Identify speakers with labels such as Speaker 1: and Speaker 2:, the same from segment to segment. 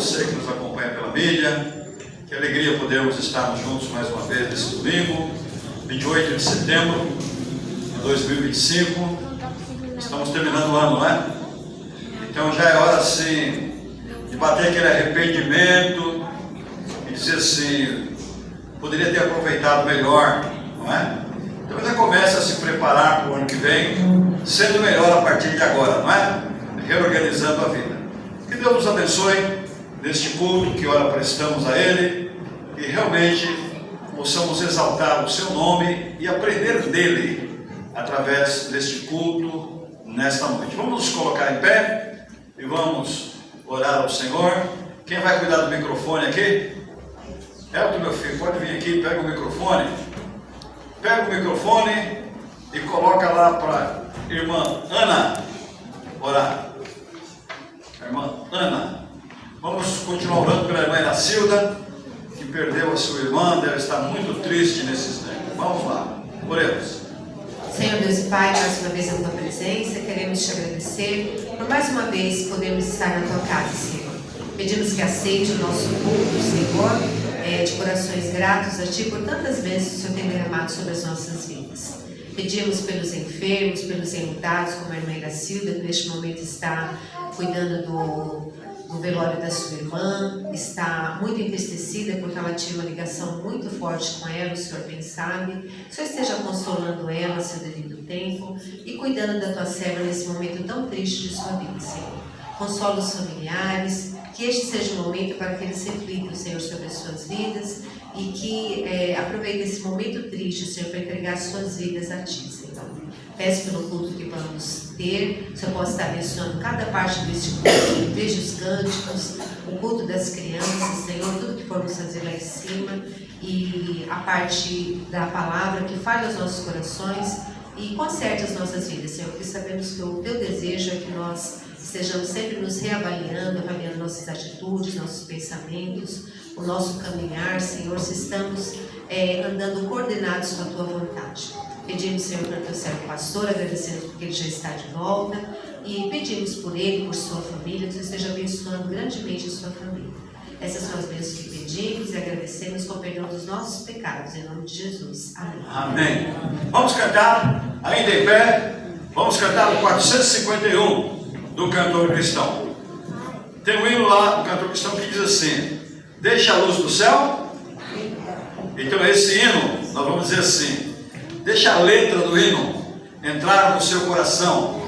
Speaker 1: você que nos acompanha pela mídia. Que alegria podermos estarmos juntos mais uma vez nesse domingo, 28 de setembro de 2025. Estamos terminando o ano, não é? Então já é hora, assim, de bater aquele arrependimento e dizer assim, poderia ter aproveitado melhor, não é? Então já começa a se preparar para o ano que vem, sendo melhor a partir de agora, não é? Reorganizando a vida. Que Deus nos abençoe neste culto, que ora prestamos a Ele, e realmente possamos exaltar o Seu nome e aprender dEle através deste culto nesta noite. Vamos nos colocar em pé e vamos orar ao Senhor. Quem vai cuidar do microfone aqui? Elton, meu filho, pode vir aqui, pega o microfone. Pega o microfone e coloca lá para a irmã Ana orar. Irmã Ana. Vamos continuar orando pela irmã Iracilda, que perdeu a sua irmã, deve estar muito triste nesses tempos. Vamos lá, oremos.
Speaker 2: Senhor Deus e Pai, mais uma vez na Tua presença, queremos Te agradecer por mais uma vez podermos estar na Tua casa, Senhor. Pedimos que aceite o nosso culto, Senhor, de corações gratos a Ti por tantas vezes que o Senhor tem derramado sobre as nossas vidas. Pedimos pelos enfermos, pelos enlutados, como a irmã Iracilda, que neste momento está cuidando do velório da sua irmã, está muito entristecida porque ela tinha uma ligação muito forte com ela, o Senhor bem sabe. O Senhor esteja consolando ela a seu devido tempo e cuidando da tua serva nesse momento tão triste de sua vida, Senhor. Consola os familiares, que este seja o momento para que eles reflitam, Senhor, sobre as suas vidas e que aproveitem esse momento triste, Senhor, para entregar as suas vidas a Ti, Senhor. Peço pelo culto que vamos ter, o Senhor possa estar abençoando cada parte deste culto, desde os cânticos, o culto das crianças, Senhor, tudo que formos fazer lá em cima, e a parte da palavra que fale aos nossos corações e conserte as nossas vidas, Senhor, porque sabemos que o Teu desejo é que nós estejamos sempre nos reavaliando, avaliando nossas atitudes, nossos pensamentos, o nosso caminhar, Senhor, se estamos andando coordenados com a Tua vontade. Pedimos, Senhor, para o Teu servo pastor, agradecendo porque ele já está de volta, e pedimos por ele, por sua família, que Você esteja abençoando grandemente a sua família. Essas são as bênçãos que pedimos e agradecemos com o perdão dos nossos pecados, em nome de Jesus. Amém.
Speaker 1: Amém. Vamos cantar, ainda em pé, vamos cantar o 451 do Cantor Cristão. Tem um hino lá do Cantor Cristão que diz assim: deixa a luz do céu. Então esse hino, nós vamos dizer assim, deixa a letra do hino entrar no seu coração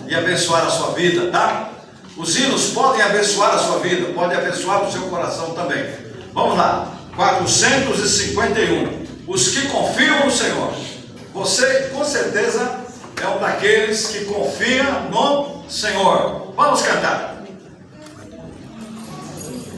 Speaker 1: e abençoar a sua vida, tá? Os hinos podem abençoar a sua vida, podem abençoar o seu coração também. Vamos lá, 451. Os que confiam no Senhor. Você, com certeza, é um daqueles que confia no Senhor. Vamos cantar.
Speaker 3: Sim.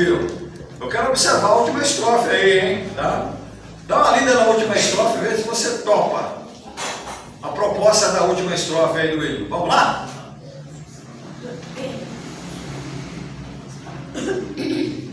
Speaker 1: ouviram? Eu quero observar a última estrofe aí, hein? Tá? Dá uma lida na última estrofe, vê se você topa a proposta da última estrofe aí do hino. Vamos lá?
Speaker 2: Pode ir.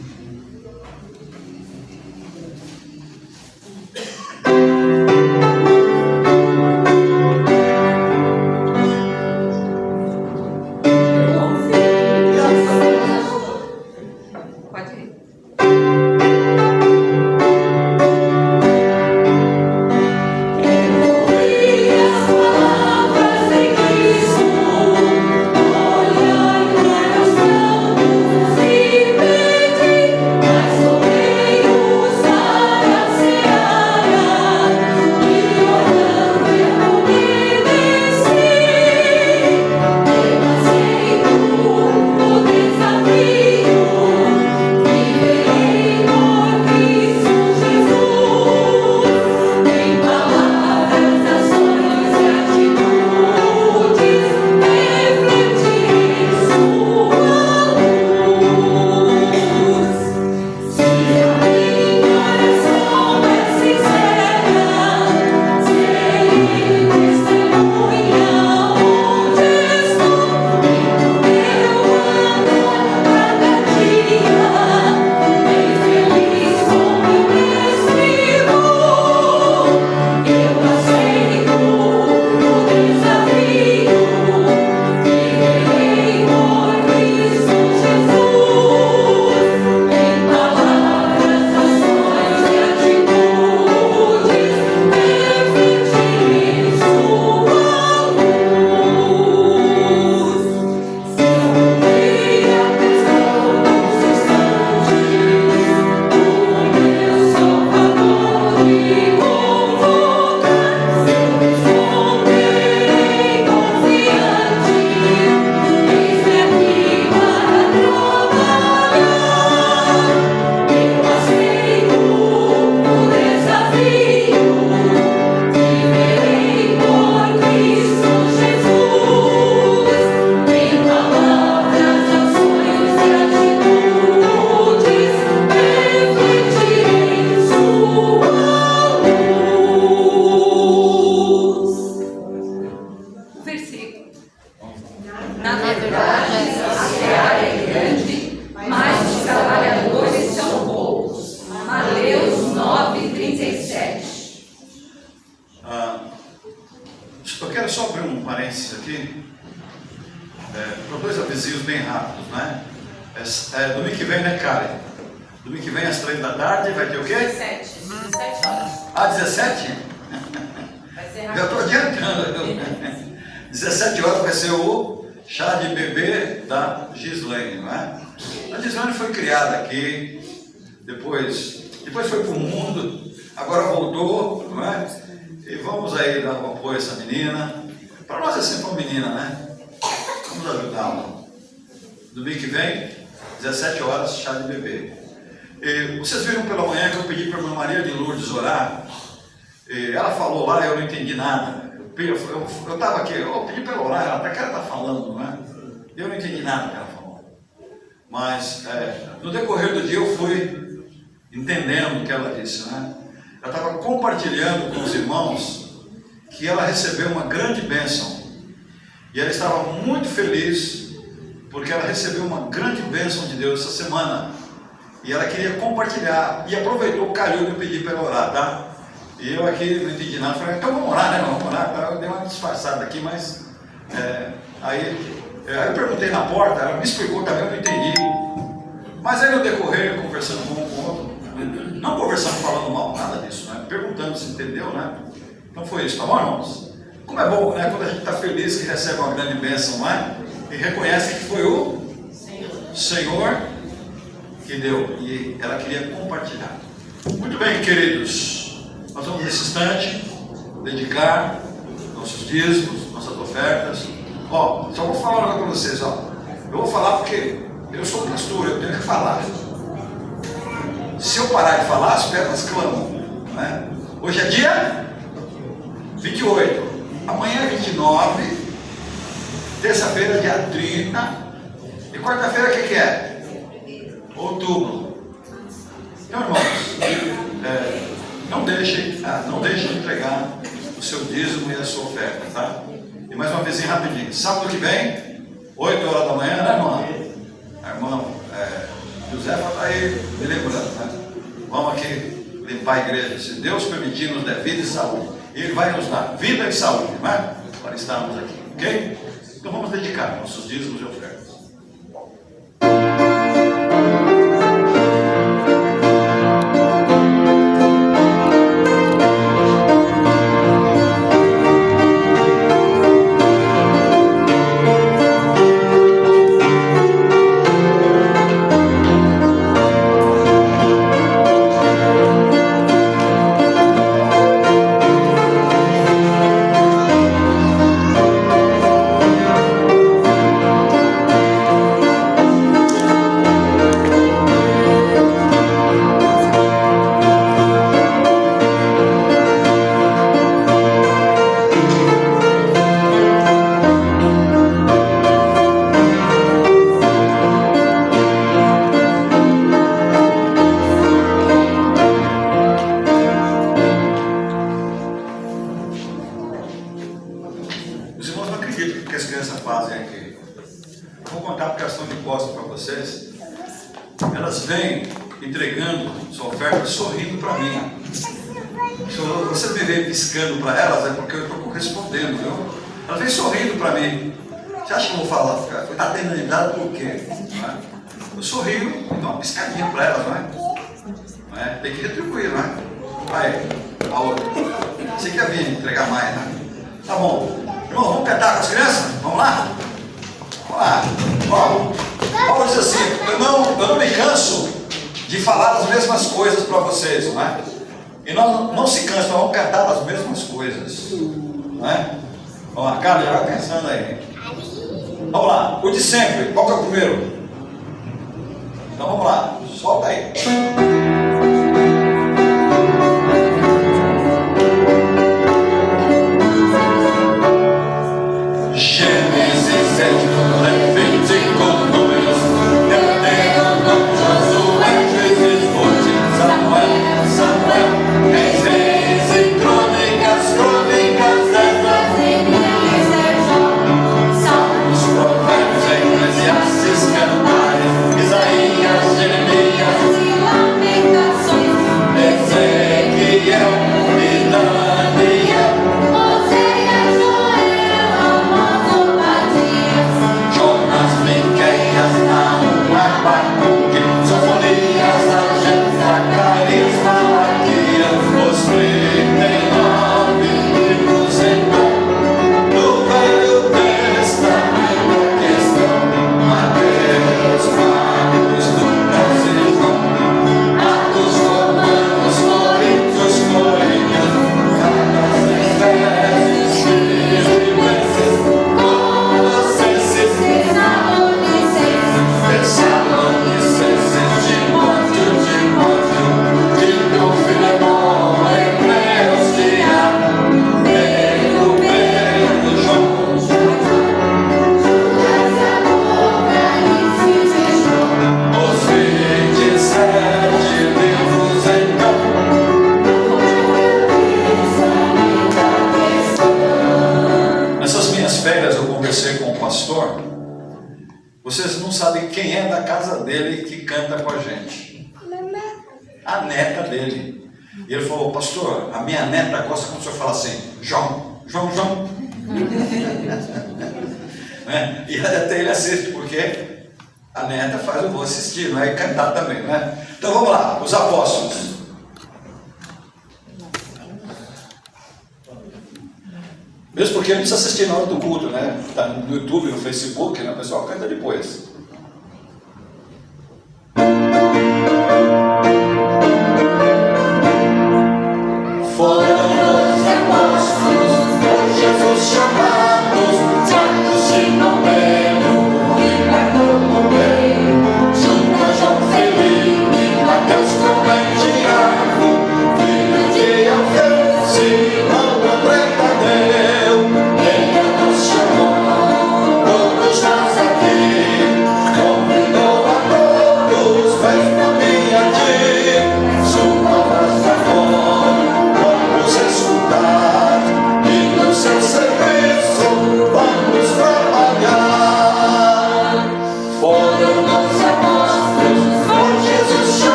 Speaker 1: Eu quero só abrir um parênteses aqui, para dois avisinhos bem rápidos, né? Domingo que vem, né, Karen? Domingo que vem às 3 da tarde vai ter o quê?
Speaker 3: 17 horas.
Speaker 1: Ah, 17?
Speaker 3: Vai ser
Speaker 1: Já
Speaker 3: rápido.
Speaker 1: estou adiantando. 17 horas vai ser o chá de bebê da Gislaine, não é? A Gislaine foi criada aqui, depois foi para o mundo, agora voltou, não é? E vamos aí dar um apoio a essa menina. Para nós é sempre uma menina, né? Vamos ajudá-la. Domingo que vem, 17 horas, chá de bebê. E vocês viram pela manhã que eu pedi para a irmã Maria de Lourdes orar. E ela falou lá e eu não entendi nada. Eu estava aqui, eu pedi para ela orar, ela até que ela está falando, não é? Eu não entendi nada que ela falou. Mas no decorrer do dia eu fui entendendo o que ela disse, né? Ela estava compartilhando com os irmãos que ela recebeu uma grande bênção. E ela estava muito feliz porque ela recebeu uma grande bênção de Deus essa semana. E ela queria compartilhar. E aproveitou, caiu de eu pedir para ela orar, tá? E eu aqui não entendi nada. Falei, então vamos orar, né? Vamos orar. Eu dei uma disfarçada aqui, mas... Aí eu perguntei na porta, ela me explicou também, eu não entendi. Mas aí no decorrer, conversando com um com o outro, não conversando falando mal, nada disso, né? Perguntando se entendeu, né? Então foi isso, tá bom, irmãos? Como é bom, né? Quando a gente está feliz que recebe uma grande bênção, não é? E reconhece que foi o Senhor que deu. E ela queria compartilhar. Muito bem, queridos. Nós vamos nesse instante dedicar nossos dízimos, nossas ofertas. Ó, só vou falar uma coisa para vocês, ó. Eu vou falar porque eu sou pastor, eu tenho que falar. Se eu parar de falar, as pedras clamam, né? Hoje é dia 28, amanhã é 29, terça-feira é dia 30, e quarta-feira o que é? outubro. Então, irmãos, não deixe de entregar o seu dízimo e a sua oferta, tá? E mais uma vez rapidinho, sábado que vem, 8 horas da manhã, né, irmã? A irmã Josefa está aí me lembrando, né? Vamos aqui limpar a igreja, se Deus permitir, nos der vida e saúde. Ele vai nos dar vida e saúde, né? Para estarmos aqui, ok? Então vamos dedicar nossos dízimos e ofertas. Elas vêm entregando sua oferta sorrindo para mim. Se você me vê piscando para elas, é porque eu estou correspondendo, viu? Elas vêm sorrindo para mim. Você acha que eu vou falar? Está dando por quê? Não é? Eu sorrio e dou uma piscadinha para elas, não é? Tem que retribuir, não é? Aí, a outra. Você quer vir entregar mais, né? Tá bom. Irmão, vamos cantar com as crianças? Vamos lá? Vamos lá. Paulo diz assim, eu não me canso de falar as mesmas coisas para vocês, não é? E não se cansa, nós vamos cantar as mesmas coisas, não é? Vamos lá, cara, já vai pensando aí. Vamos lá, o de sempre, qual que é o primeiro? Então vamos lá, solta aí. Gênesis 7, Levítico, Números, Deuteronômio, Josué, Juízes, Ruth, Samuel, Reis e Crônicas, Salmos, Provérbios, Eclesiastes, Cantares, Isaías, Jeremias, Ezequiel e Daniel, Jonas, Miqueias, Naum, Abacuque, Sofonias, Ageu, Zacarias, Malaquias, os 39 livros então do Velho Testamento que estão Mateus, Marcos, Lucas e João, Atos, Romanos, Coríntios, Gálatas, Efésios, Filipenses, Colossenses, Tessalonicenses, Timóteo, Tito, Filemão, Hebreus, Tiago, Pedro, João, os 27 livros então. Nessas minhas férias eu conversei com o pastor. Vocês não sabem quem é da casa dele que canta com a gente. A neta dele. E ele falou, pastor, a minha neta gosta quando o senhor fala assim, João. Né? E até ele assiste, porque a neta faz eu vou assistir, não é? E cantar também, né? Então vamos lá, os apóstolos. Mesmo porque não precisa assistir na hora do culto, né? Está no YouTube, no Facebook, né? O pessoal canta depois. Foram os apóstolos por Jesus chamados, Tiago, Simão, Pedro e Bartolomeu, junto a João, Felipe, Mateus, Tomé, Tiago, filho de Alfeu, Simão, André, Tadeu. Ele nos chamou, todos nós aqui.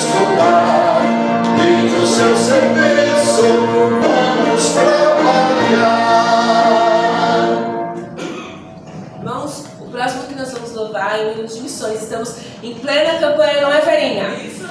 Speaker 4: estudar e no seu serviço vamos trabalhar.
Speaker 3: Irmãos, o próximo que nós vamos louvar é o hino de missões. Estamos em plena campanha, não é, Verinha?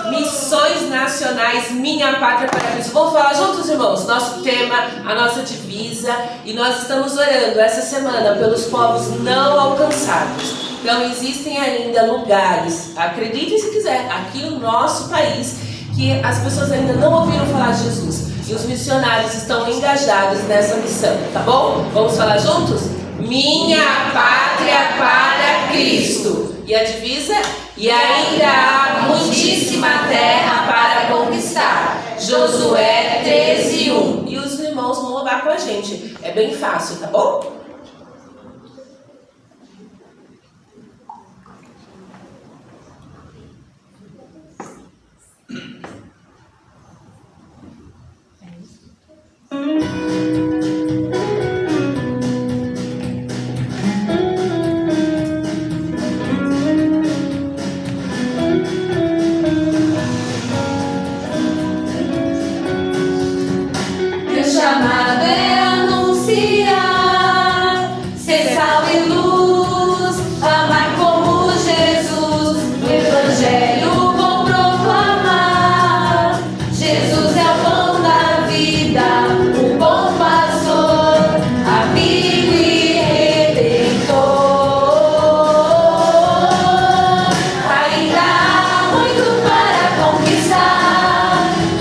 Speaker 3: Missões nacionais, minha pátria para Cristo. Vamos falar juntos, irmãos? Nosso tema, a nossa divisa. E nós estamos orando essa semana pelos povos não alcançados. Então existem ainda lugares, acreditem se quiser, aqui no nosso país, que as pessoas ainda não ouviram falar de Jesus. E os missionários estão engajados nessa missão, tá bom? Vamos falar juntos? Minha pátria para Cristo. E a divisa? E ainda há muitíssima terra para conquistar. Josué 13:1. E os irmãos vão louvar com a gente. É bem fácil, tá bom?
Speaker 5: Meu chamado é anunciar, ser sal e luz, amar como Jesus, o Evangelho vou proclamar. Jesus é o pão da vida, o bom pastor, amigo e redentor. Ainda há muito para conquistar,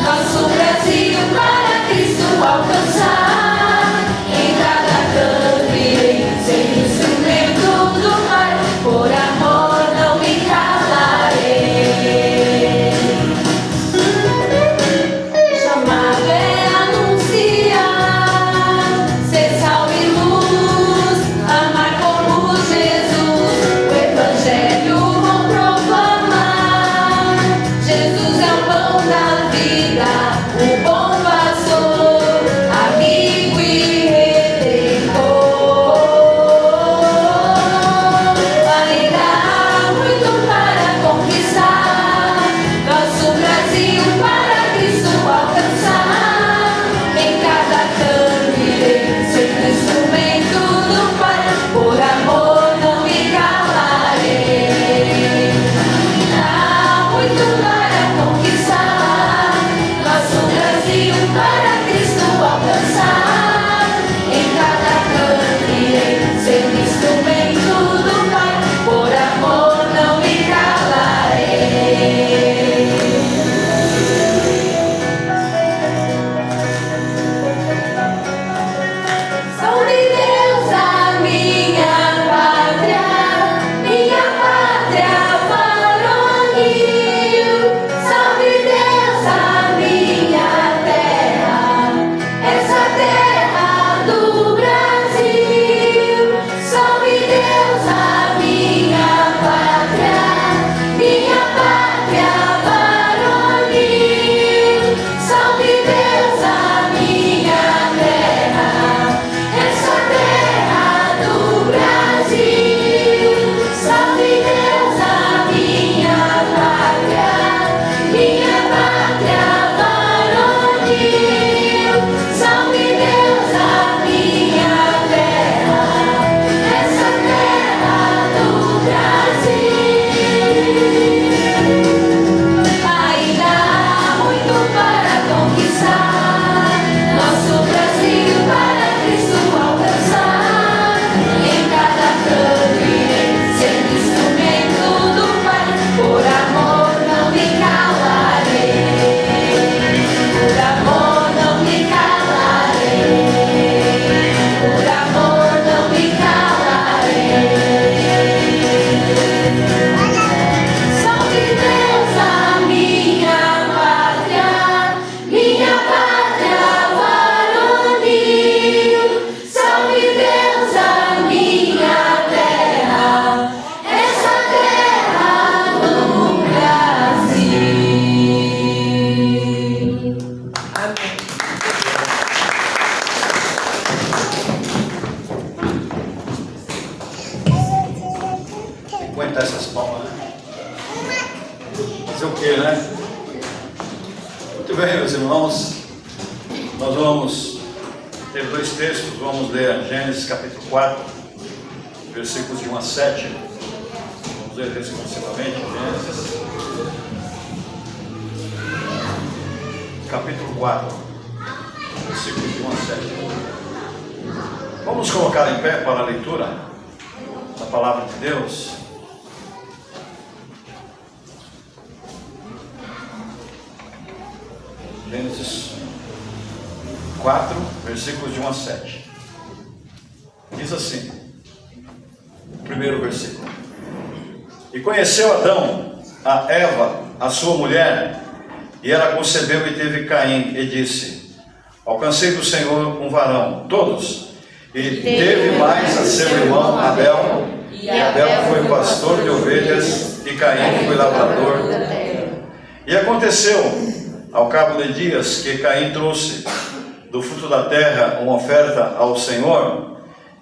Speaker 5: nosso Brasil para Cristo alcançar. Em cada canto irei ser instrumento do Pai, por amor não me calarei. Chamado é anunciar, ser sal e luz, amar como Jesus, o Evangelho vou proclamar. Jesus é o pão da vida, o bom pastor, amigo e redentor. Ainda há muito para conquistar, nosso Brasil para Cristo alcançar. Em cada canto irei ser instrumento do Pai, por amor não me calarei. Há muito para conquistar, nosso Brasil para Cristo alcançar. Em cada canto irei ser instrumento do Pai, por amor não me calarei. Salve Deus, a minha pátria varonil. Salve Deus, a minha terra, essa terra do Brasil. Salve Deus, a minha pátria varonil. Salve Deus, a minha terra, essa terra do Brasil. Salve Deus, a minha pátria varonil. Salve Deus, a minha terra, essa terra do Brasil. Ainda há muito para conquistar, nosso Brasil para Cristo alcançar. Em cada canto irei ser instrumento do Pai, por amor não me calarei. Por amor não me calarei. Por amor não me calarei. Salve Deus, a minha pátria varonil. Salve Deus, a minha terra, essa terra do Brasil.
Speaker 3: Amém.
Speaker 1: Aguentar essas palmas, né? Fazer o quê, né? Muito bem, meus irmãos, nós vamos ter dois textos, vamos ler Gênesis capítulo 4, versículos de 1 a 7, vamos ler responsivamente Gênesis, capítulo 4, versículos de 1 a 7. Vamos colocar em pé para a leitura da palavra de Deus. Gênesis 4, versículos de 1 a 7. Diz assim, o primeiro versículo. E conheceu Adão a Eva, a sua mulher, e ela concebeu e teve Caim, e disse: alcancei do Senhor um varão, todos. E teve mais a seu irmão Abel, e Abel foi pastor de ovelhas, e Caim foi lavrador da terra. E aconteceu, ao cabo de dias, que Caim trouxe do fruto da terra uma oferta ao Senhor,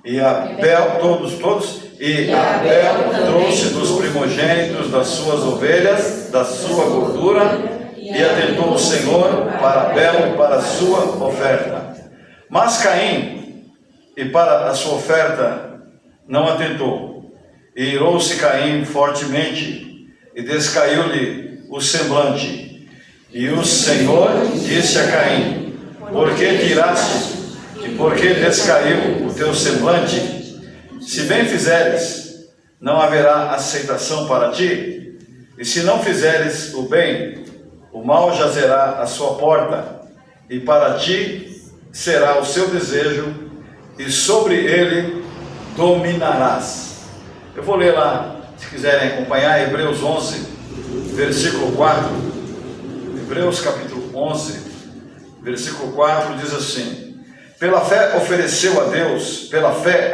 Speaker 1: e Abel, e Abel trouxe dos primogênitos das suas ovelhas, da sua gordura, e atentou o Senhor para Abel e para a sua oferta. Mas Caim, e para a sua oferta, não atentou. E irou-se Caim fortemente, e descaiu-lhe o semblante. E o Senhor disse a Caim: por que tiraste, e por que descaiu o teu semblante? Se bem fizeres, não haverá aceitação para ti, e se não fizeres o bem, o mal jazerá à sua porta, e para ti será o seu desejo, e sobre ele dominarás. Eu vou ler lá, se quiserem acompanhar, Hebreus 11, versículo 4. Hebreus capítulo 11, versículo 4 diz assim: pela fé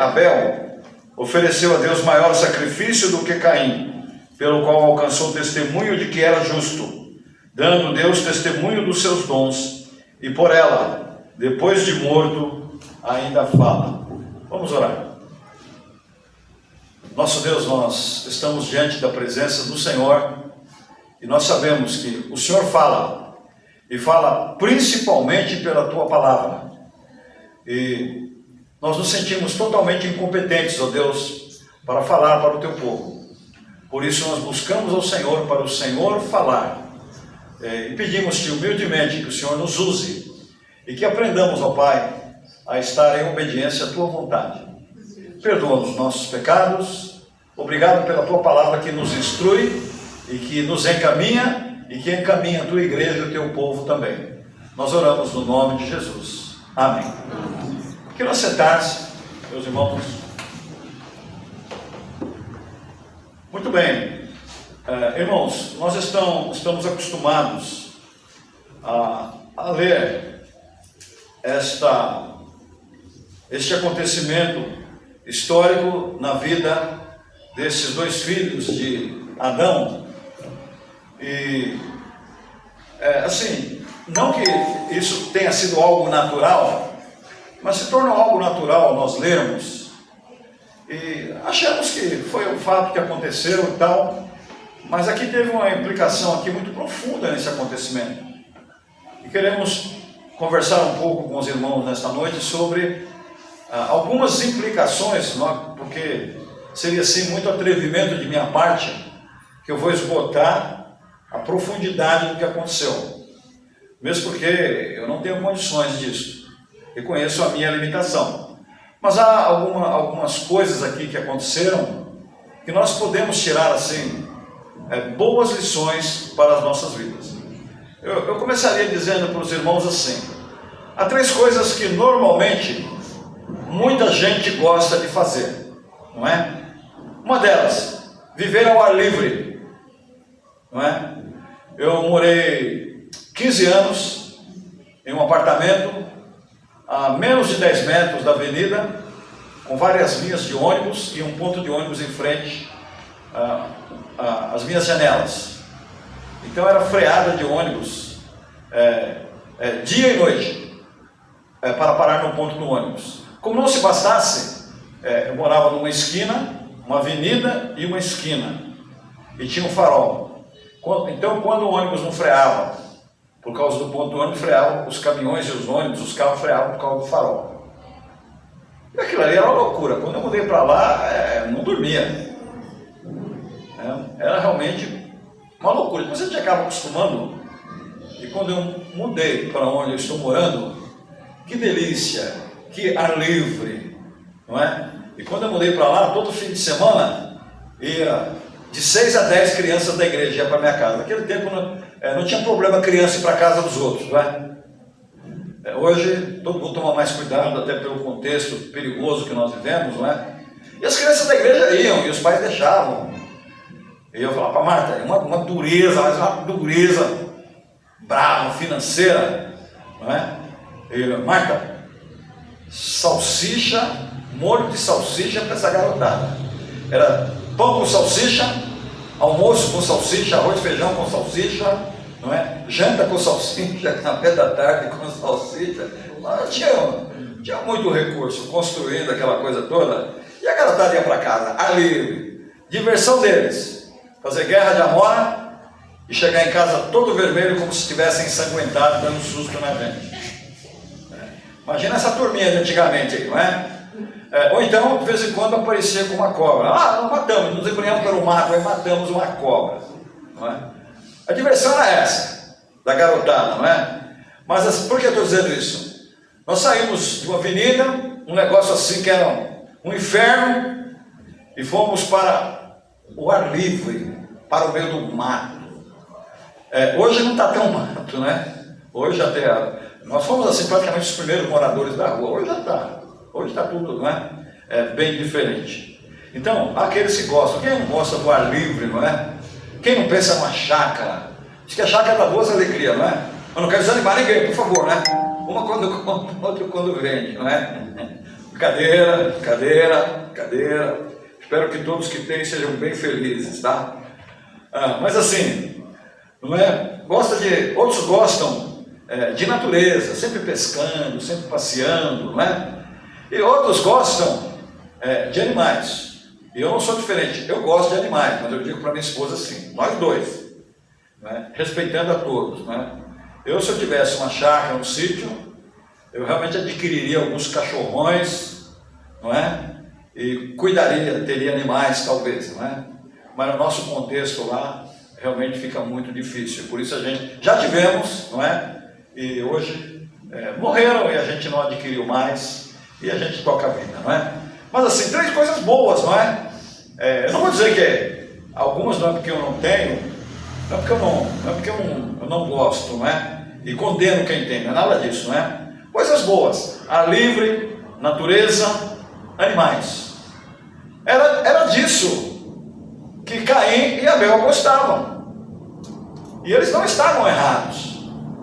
Speaker 1: Abel ofereceu a Deus maior sacrifício do que Caim, pelo qual alcançou o testemunho de que era justo, dando Deus testemunho dos seus dons, e por ela, depois de morto, ainda fala. Vamos orar. Nosso Deus, nós estamos diante da presença do Senhor, e nós sabemos que o Senhor fala, e fala principalmente pela Tua palavra. E nós nos sentimos totalmente incompetentes, ó Deus, para falar para o Teu povo. Por isso nós buscamos ao Senhor, para o Senhor falar. E pedimos-te humildemente que o Senhor nos use, e que aprendamos, ó Pai, a estar em obediência à Tua vontade. Perdoa os nossos pecados. Obrigado pela Tua palavra que nos instrui, e que nos encaminha, e que encaminha a Tua igreja e o Teu povo também. Nós oramos no nome de Jesus. Amém. Quero assentar-se, meus irmãos. Muito bem. Irmãos, nós estamos acostumados a ler este acontecimento histórico na vida desses dois filhos de Adão. E, assim, não que isso tenha sido algo natural, mas se torna algo natural nós lermos, e achamos que foi um fato que aconteceu e tal, mas aqui teve uma implicação aqui muito profunda nesse acontecimento. E queremos conversar um pouco com os irmãos nesta noite sobre algumas implicações, porque seria assim muito atrevimento de minha parte, que eu vou esgotar a profundidade do que aconteceu, mesmo porque eu não tenho condições disso, reconheço a minha limitação, mas há algumas coisas aqui que aconteceram, que nós podemos tirar assim, boas lições para as nossas vidas. Eu começaria dizendo para os irmãos assim: há três coisas que normalmente muita gente gosta de fazer, não é? Uma delas, viver ao ar livre, não é? Eu morei 15 anos em um apartamento a menos de 10 metros da avenida, com várias linhas de ônibus e um ponto de ônibus em frente às minhas janelas. Então era freada de ônibus dia e noite para parar no ponto do ônibus. Como não se bastasse, eu morava numa esquina, uma avenida e uma esquina, e tinha um farol. Então, quando o ônibus não freava por causa do ponto do ônibus, freavam os caminhões e os ônibus, os carros freavam por causa do farol. E aquilo ali era uma loucura. Quando eu mudei para lá, não dormia. Era realmente uma loucura. Depois a gente acaba acostumando. E quando eu mudei para onde eu estou morando, que delícia, que ar livre, não é? E quando eu mudei para lá, todo fim de semana, ia de 6 a 10 crianças da igreja para minha casa. Naquele tempo não tinha problema criança ir para a casa dos outros, não é? Hoje todo mundo toma mais cuidado, até pelo contexto perigoso que nós vivemos, não é? E as crianças da igreja iam, e os pais deixavam. E eu falava para Marta, uma dureza, mas uma dureza brava, financeira, não é? E Marta, salsicha, molho de salsicha para essa garotada. Era pão com salsicha, almoço com salsicha, arroz e feijão com salsicha, não é? Janta com salsicha, café da tarde com salsicha. Lá tinha muito recurso, construindo aquela coisa toda. E a garotada ia para casa, ar livre, diversão deles, fazer guerra de amora e chegar em casa todo vermelho como se estivessem ensanguentados, dando susto na gente. Imagina essa turminha de antigamente aí, não é? Ou então, de vez em quando, aparecia com uma cobra. Nós matamos, nos empunhamos pelo mato e matamos uma cobra. Não é? A diversão era essa, da garotada, não é? Mas por que eu estou dizendo isso? Nós saímos de uma avenida, um negócio assim que era um inferno, e fomos para o ar livre, para o meio do mato. Hoje não está tão mato, né? Hoje até... Nós fomos assim praticamente os primeiros moradores da rua. Hoje já está. Hoje está tudo, não é? Bem diferente. Então, aqueles que gostam. Quem não gosta do ar livre, não é? Quem não pensa numa chácara? Diz que a chácara dá duas alegrias, não é? Eu não quero desanimar ninguém, por favor, né? Uma quando compra, outra quando vende, não é? Cadeira. Espero que todos que têm sejam bem felizes, tá? Mas assim, não é? Outros gostam de natureza, sempre pescando, sempre passeando, não é? E outros gostam de animais. E eu não sou diferente, eu gosto de animais, mas eu digo para minha esposa assim, nós dois, não é? Respeitando a todos, não é? Se eu tivesse uma chácara, um sítio, eu realmente adquiriria alguns cachorrões, não é? E teria animais talvez, não é? Mas no nosso contexto lá, realmente fica muito difícil. Por isso a gente já tivemos, não é? E hoje morreram e a gente não adquiriu mais e a gente toca a vida, não é? Mas assim, 3 coisas boas, não é? Eu não vou dizer que algumas não é porque eu não tenho, não é porque eu não gosto, não é? E condeno quem tem, não é nada disso, não é? Coisas boas, ar livre, natureza, animais. Era disso que Caim e Abel gostavam. E eles não estavam errados.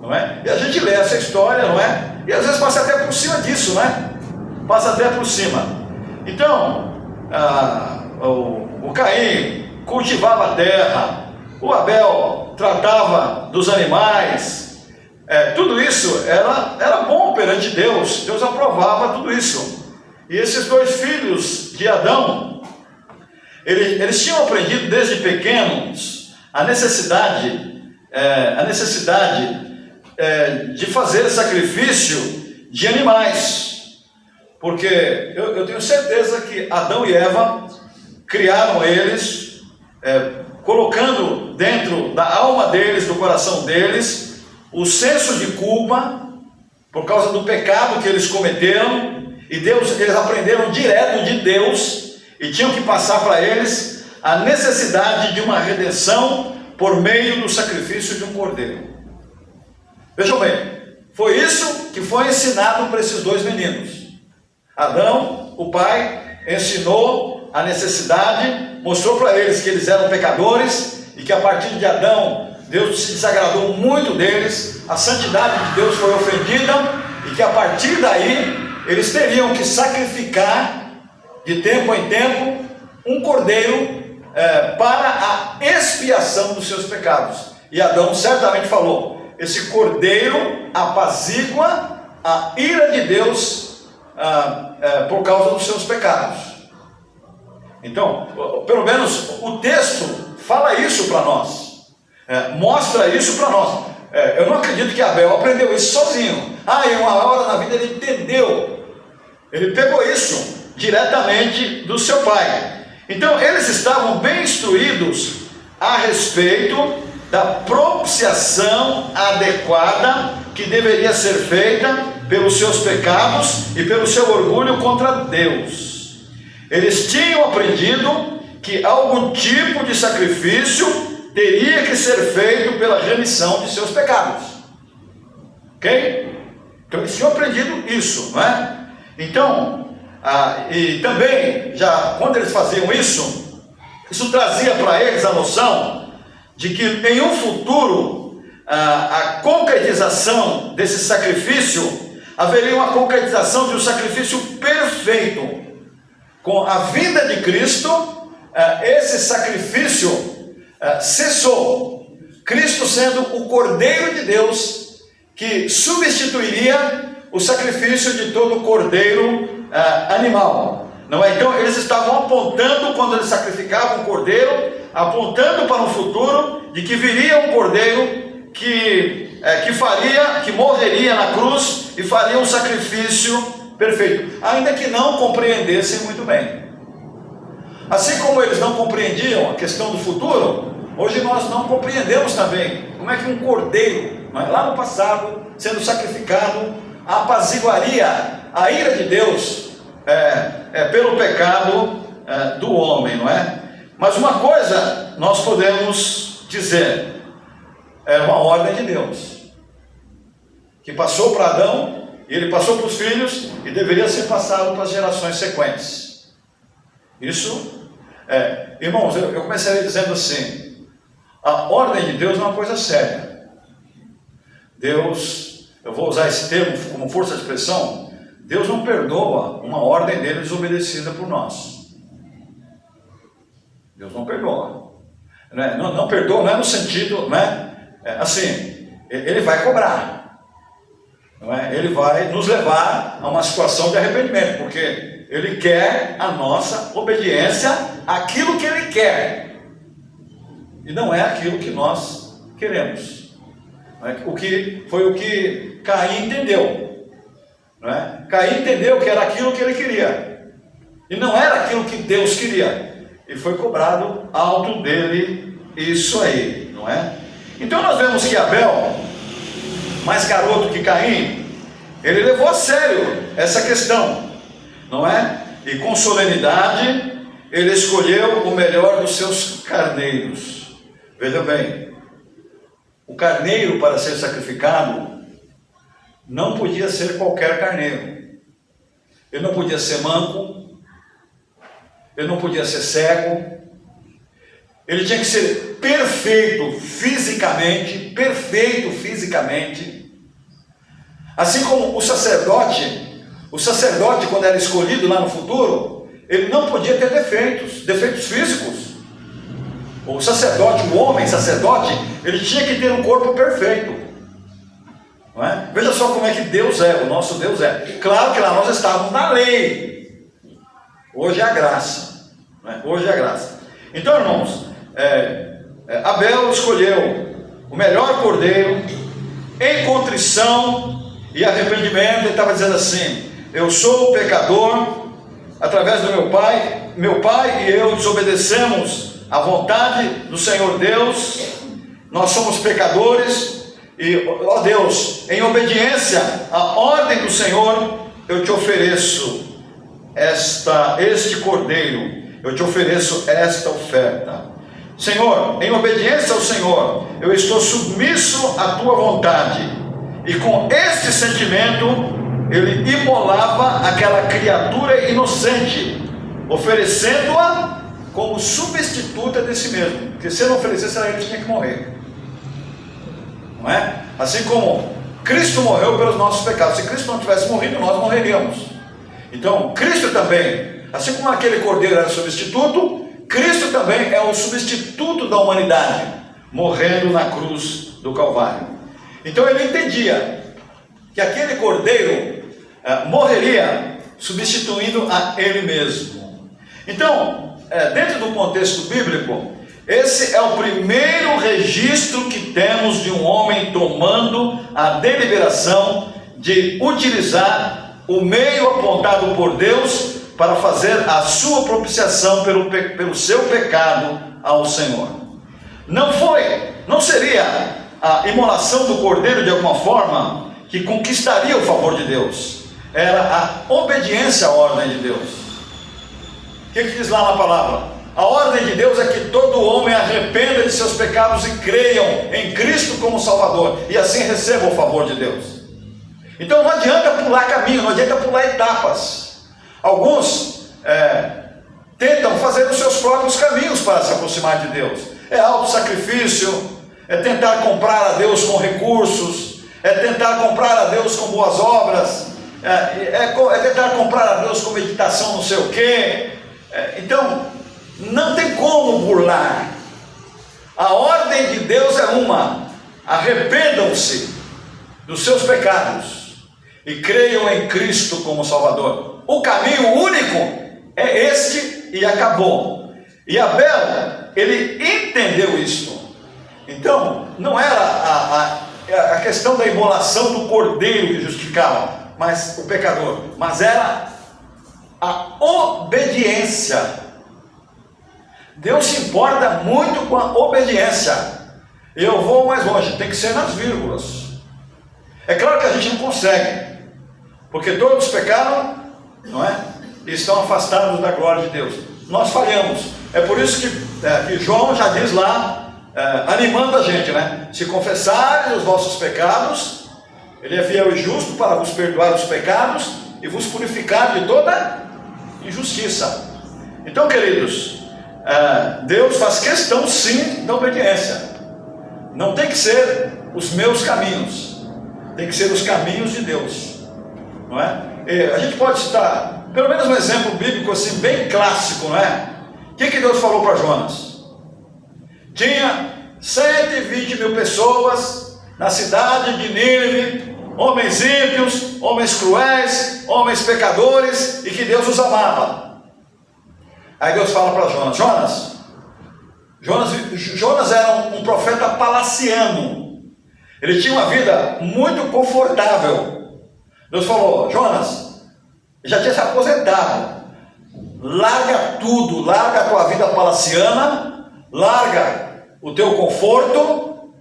Speaker 1: Não é? E a gente lê essa história, não é? E às vezes passa até por cima disso, não é? Passa até por cima. Então, o Caim cultivava a terra, o Abel tratava dos animais, tudo isso era bom perante Deus. Deus aprovava tudo isso. E esses 2 filhos de Adão, eles tinham aprendido desde pequenos a necessidade de fazer sacrifício de animais, porque eu tenho certeza que Adão e Eva criaram eles, colocando dentro da alma deles, do coração deles, o senso de culpa, por causa do pecado que eles cometeram, e eles aprenderam direto de Deus, e tinham que passar para eles a necessidade de uma redenção por meio do sacrifício de um cordeiro. Vejam bem, foi isso que foi ensinado para esses 2 meninos. Adão, o pai, ensinou a necessidade, mostrou para eles que eles eram pecadores e que a partir de Adão, Deus se desagradou muito deles, a santidade de Deus foi ofendida e que a partir daí eles teriam que sacrificar de tempo em tempo um cordeiro para a expiação dos seus pecados. E Adão certamente falou: esse cordeiro apazigua a ira de Deus por causa dos seus pecados. Então, pelo menos o texto fala isso para nós, mostra isso para nós. eu não acredito que Abel aprendeu isso sozinho. Em uma hora na vida ele entendeu. Ele pegou isso diretamente do seu pai. Então eles estavam bem instruídos a respeito da propiciação adequada que deveria ser feita pelos seus pecados e pelo seu orgulho contra Deus. Eles tinham aprendido que algum tipo de sacrifício teria que ser feito pela remissão de seus pecados. Ok? Então eles tinham aprendido isso, não é? Então, e também, já quando eles faziam isso trazia para eles a noção de que em um futuro, a concretização desse sacrifício, haveria uma concretização de um sacrifício perfeito. Com a vinda de Cristo, esse sacrifício cessou. Cristo sendo o Cordeiro de Deus, que substituiria o sacrifício de todo cordeiro animal. Não é? Então eles estavam apontando, quando eles sacrificavam um cordeiro, apontando para um futuro de que viria um cordeiro que morreria na cruz e faria um sacrifício perfeito, ainda que não compreendessem muito bem. Assim como eles não compreendiam a questão do futuro, hoje nós não compreendemos também como é que um cordeiro, lá no passado, sendo sacrificado, apaziguaria a ira de Deus pelo pecado do homem, não é? Mas uma coisa nós podemos dizer, é uma ordem de Deus, que passou para Adão, e ele passou para os filhos, e deveria ser passado para as gerações sequentes. Isso, irmãos, eu começaria dizendo assim, a ordem de Deus é uma coisa séria. Deus, eu vou usar esse termo como força de expressão, Deus não perdoa uma ordem dele desobedecida por nós. Deus não perdoa. Não perdoa, não é no sentido, assim, ele vai cobrar. Ele vai nos levar a uma situação de arrependimento, porque ele quer a nossa obediência àquilo que ele quer, e não é aquilo que nós queremos. Foi o que Caim entendeu. Caim entendeu que era aquilo que ele queria, e não era aquilo que Deus queria, e foi cobrado alto dele isso aí, não é? Então nós vemos que Abel, mais garoto que Caim, ele levou a sério essa questão, não é? E com solenidade ele escolheu o melhor dos seus carneiros. Veja bem, o carneiro para ser sacrificado não podia ser qualquer carneiro. Ele não podia ser manco, ele não podia ser cego, ele tinha que ser perfeito fisicamente, assim como o sacerdote quando era escolhido lá no futuro, ele não podia ter defeitos físicos. O sacerdote, o homem sacerdote, ele tinha que ter um corpo perfeito, não é? Veja só como é que Deus é, o nosso Deus é. Claro que lá nós estávamos na lei, hoje é a graça, não é? Hoje é a graça. Então, irmãos, Abel escolheu o melhor cordeiro em contrição e arrependimento. Ele estava dizendo assim: eu sou pecador, através do meu pai e eu desobedecemos a vontade do Senhor Deus, nós somos pecadores, e ó Deus, em obediência à ordem do Senhor, eu te ofereço este cordeiro, eu te ofereço esta oferta. Senhor, em obediência ao Senhor, eu estou submisso à tua vontade. E com este sentimento, ele imolava aquela criatura inocente, oferecendo-a como substituta de si mesmo, porque se ele oferecesse a ele, tinha que morrer, não é? Assim como Cristo morreu pelos nossos pecados, se Cristo não tivesse morrido, nós morreríamos. Então Cristo também, assim como aquele cordeiro era substituto, Cristo também é o substituto da humanidade, morrendo na cruz do Calvário. Então ele entendia que aquele cordeiro morreria substituindo a ele mesmo. Então, dentro do contexto bíblico, esse é o primeiro registro que temos de um homem
Speaker 6: tomando a deliberação de utilizar o meio apontado por Deus para fazer a sua propiciação pelo seu pecado ao Senhor. Não seria a imolação do cordeiro de alguma forma que conquistaria o favor de Deus. Era a obediência à ordem de Deus. O que diz lá na palavra? A ordem de Deus é que todo homem arrependa de seus pecados e creiam em Cristo como Salvador, e assim recebam o favor de Deus. Então não adianta pular caminho, não adianta pular etapas. Alguns tentam fazer os seus próprios caminhos para se aproximar de Deus. É autossacrifício, é tentar comprar a Deus com recursos, é tentar comprar a Deus com boas obras, é tentar comprar a Deus com meditação não sei o quê. Então, não tem como burlar. A ordem de Deus é uma: arrependam-se dos seus pecados e creiam em Cristo como Salvador. O caminho único é este e acabou. E Abel, ele entendeu isso. Então, não era a questão da imolação do cordeiro que justificava, mas o pecador, mas era a obediência. Deus se importa muito com a obediência. E eu vou mais longe, tem que ser nas vírgulas. É claro que a gente não consegue, porque todos pecaram, não é? E estão afastados da glória de Deus. Nós falhamos. É por isso que João já diz lá, animando a gente, né? Se confessarem os vossos pecados, Ele é fiel e justo para vos perdoar os pecados e vos purificar de toda injustiça. Então, queridos, Deus faz questão sim da obediência. Não tem que ser os meus caminhos, tem que ser os caminhos de Deus, não é? E a gente pode citar pelo menos um exemplo bíblico assim bem clássico, não é? O que Deus falou para Jonas? Tinha 120 mil pessoas na cidade de Nínive, homens ímpios, homens cruéis, homens pecadores, e que Deus os amava. Aí Deus fala para Jonas era um profeta palaciano. Ele tinha uma vida muito confortável. Deus falou: Jonas, já tinha se aposentado, larga tudo, larga a tua vida palaciana, larga o teu conforto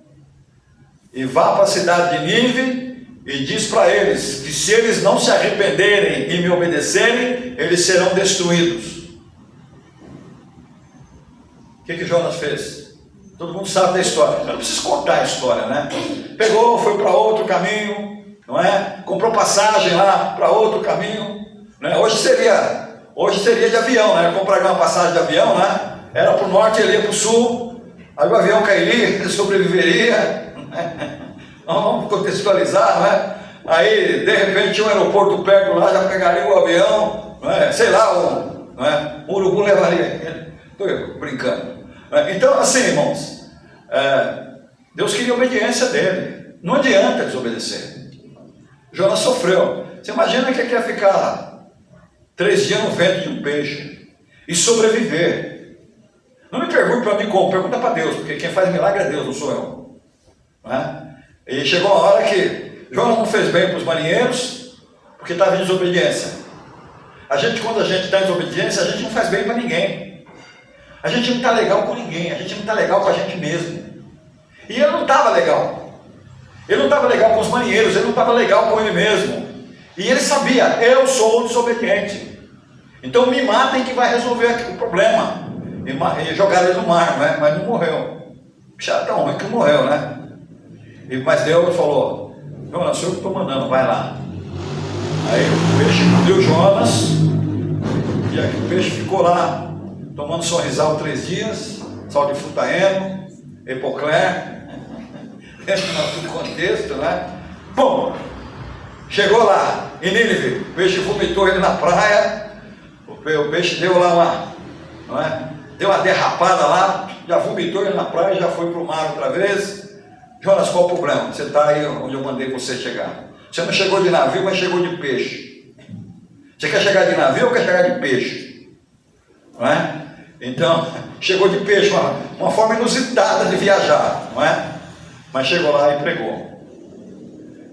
Speaker 6: e vá para a cidade de Nínive e diz para eles que se eles não se arrependerem e me obedecerem, eles serão destruídos. O que Jonas fez? Todo mundo sabe da história. Eu não preciso contar a história, né? Pegou, foi para outro caminho, não é? Comprou passagem lá para outro caminho, né? Hoje seria de avião, né? Compraria uma passagem de avião, né? Era para o norte, ele ia para o sul. Aí o avião cairia, ele sobreviveria, né? Vamos contextualizar, né? Aí de repente tinha um aeroporto perto lá, já pegaria o avião, né? Sei lá, né? Um urubu levaria. Estou brincando. Então, assim, irmãos, Deus queria a obediência dele. Não adianta desobedecer. Jonas sofreu. Você imagina que quer ficar 3 dias no ventre de um peixe e sobreviver. Não me pergunte para mim como, pergunta para Deus, porque quem faz milagre é Deus, não sou eu. Não é? E chegou a hora que Jonas não fez bem para os marinheiros, porque estava em desobediência. Quando a gente está em desobediência, a gente não faz bem para ninguém. A gente não está legal com ninguém, a gente não está legal com a gente mesmo. E ele não estava legal. Ele não estava legal com os marinheiros, ele não estava legal com ele mesmo. E ele sabia: eu sou desobediente. Então me matem que vai resolver o problema. E jogaram ele no mar, né? Mas não morreu. Já tão ruim que morreu, né? Mas Deus falou: Jonas, eu que estou mandando, vai lá. Aí o peixe engoliu Jonas, e aí o peixe ficou lá tomando sorrisal 3 dias, sal de frutaeno, epoclé, dentro do contexto, né? Bom, chegou lá em Nínive, o peixe vomitou ele na praia, o peixe deu lá não é? Deu uma derrapada lá, já vomitou ele na praia, já foi para o mar outra vez. Jonas, qual o problema? Você está aí onde eu mandei você chegar. Você não chegou de navio, mas chegou de peixe. Você quer chegar de navio ou quer chegar de peixe? Não é? Então, chegou de peixe, uma forma inusitada de viajar, não é? mas chegou lá e pregou.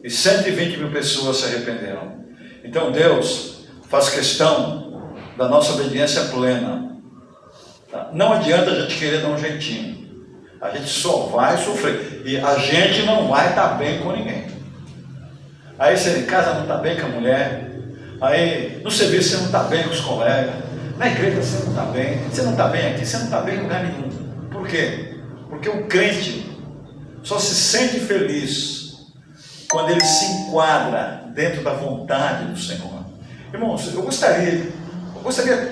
Speaker 6: E 120 mil pessoas se arrependeram. Então Deus faz questão da nossa obediência plena. Tá? Não adianta a gente querer dar um jeitinho. A gente só vai sofrer. E a gente não vai estar bem com ninguém. Aí você em casa não está bem com a mulher. Aí no serviço você não está bem com os colegas. Na igreja você não está bem. Você não está bem aqui, você não está bem em lugar nenhum. Por quê? Porque o crente só se sente feliz quando ele se enquadra dentro da vontade do Senhor. Irmãos, eu gostaria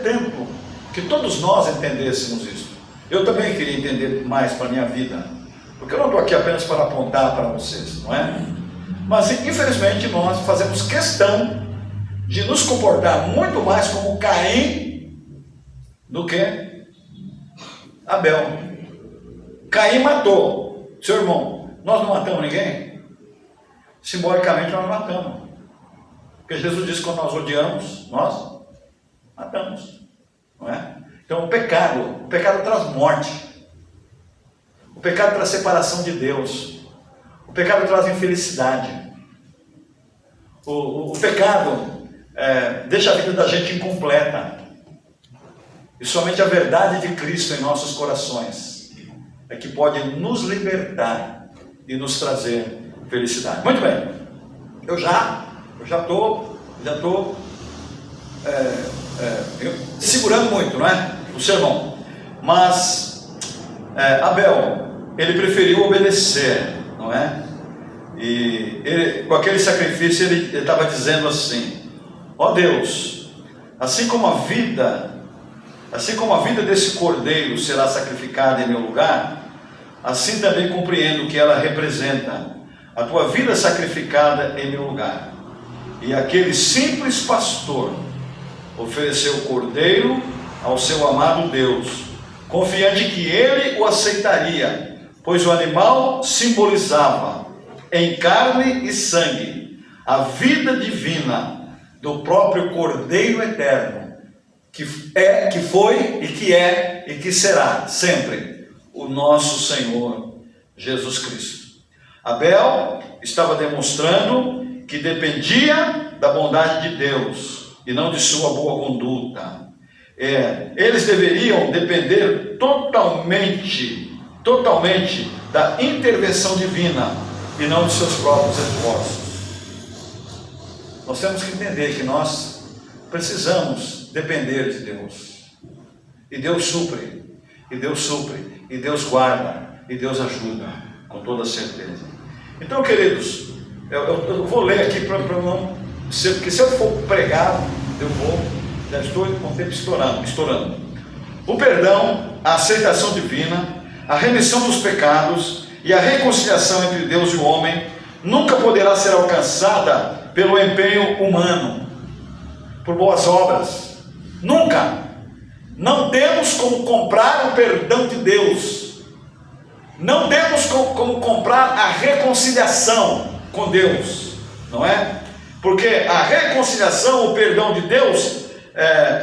Speaker 6: tanto que todos nós entendêssemos isso. Eu também queria entender mais para a minha vida, porque eu não estou aqui apenas para apontar para vocês, não é? Mas infelizmente nós fazemos questão de nos comportar muito mais como Caim do que Abel. Caim matou seu irmão. Nós não matamos ninguém? Simbolicamente nós matamos. Porque Jesus disse que quando nós odiamos, nós matamos. Não é? Então o pecado traz morte. O pecado traz separação de Deus. O pecado traz infelicidade. O pecado deixa a vida da gente incompleta. E somente a verdade de Cristo em nossos corações é que pode nos libertar e nos trazer felicidade. Muito bem. Eu já estou segurando muito, não é? O sermão. Mas Abel, ele preferiu obedecer, não é? E ele, com aquele sacrifício ele estava dizendo assim: ó Deus, assim como a vida desse cordeiro será sacrificada em meu lugar, assim também compreendo que ela representa a tua vida sacrificada em meu lugar. E aquele simples pastor ofereceu o cordeiro ao seu amado Deus, confiante que ele o aceitaria, pois o animal simbolizava em carne e sangue a vida divina do próprio Cordeiro eterno, que foi e que é e que será sempre o nosso Senhor Jesus Cristo. Abel estava demonstrando que dependia da bondade de Deus e não de sua boa conduta. Eles deveriam depender totalmente da intervenção divina e não de seus próprios esforços. Nós temos que entender que nós precisamos depender de Deus. E Deus supre, e Deus supre, e Deus guarda, e Deus ajuda, com toda certeza. Então, queridos, eu vou ler aqui para não ser, porque se eu for pregar, já estou com o tempo estourando. O perdão, a aceitação divina, a remissão dos pecados e a reconciliação entre Deus e o homem nunca poderá ser alcançada pelo empenho humano, por boas obras. Nunca. Não temos como comprar o perdão de Deus. Não temos como comprar a reconciliação com Deus, não é? Porque a reconciliação, o perdão de Deus,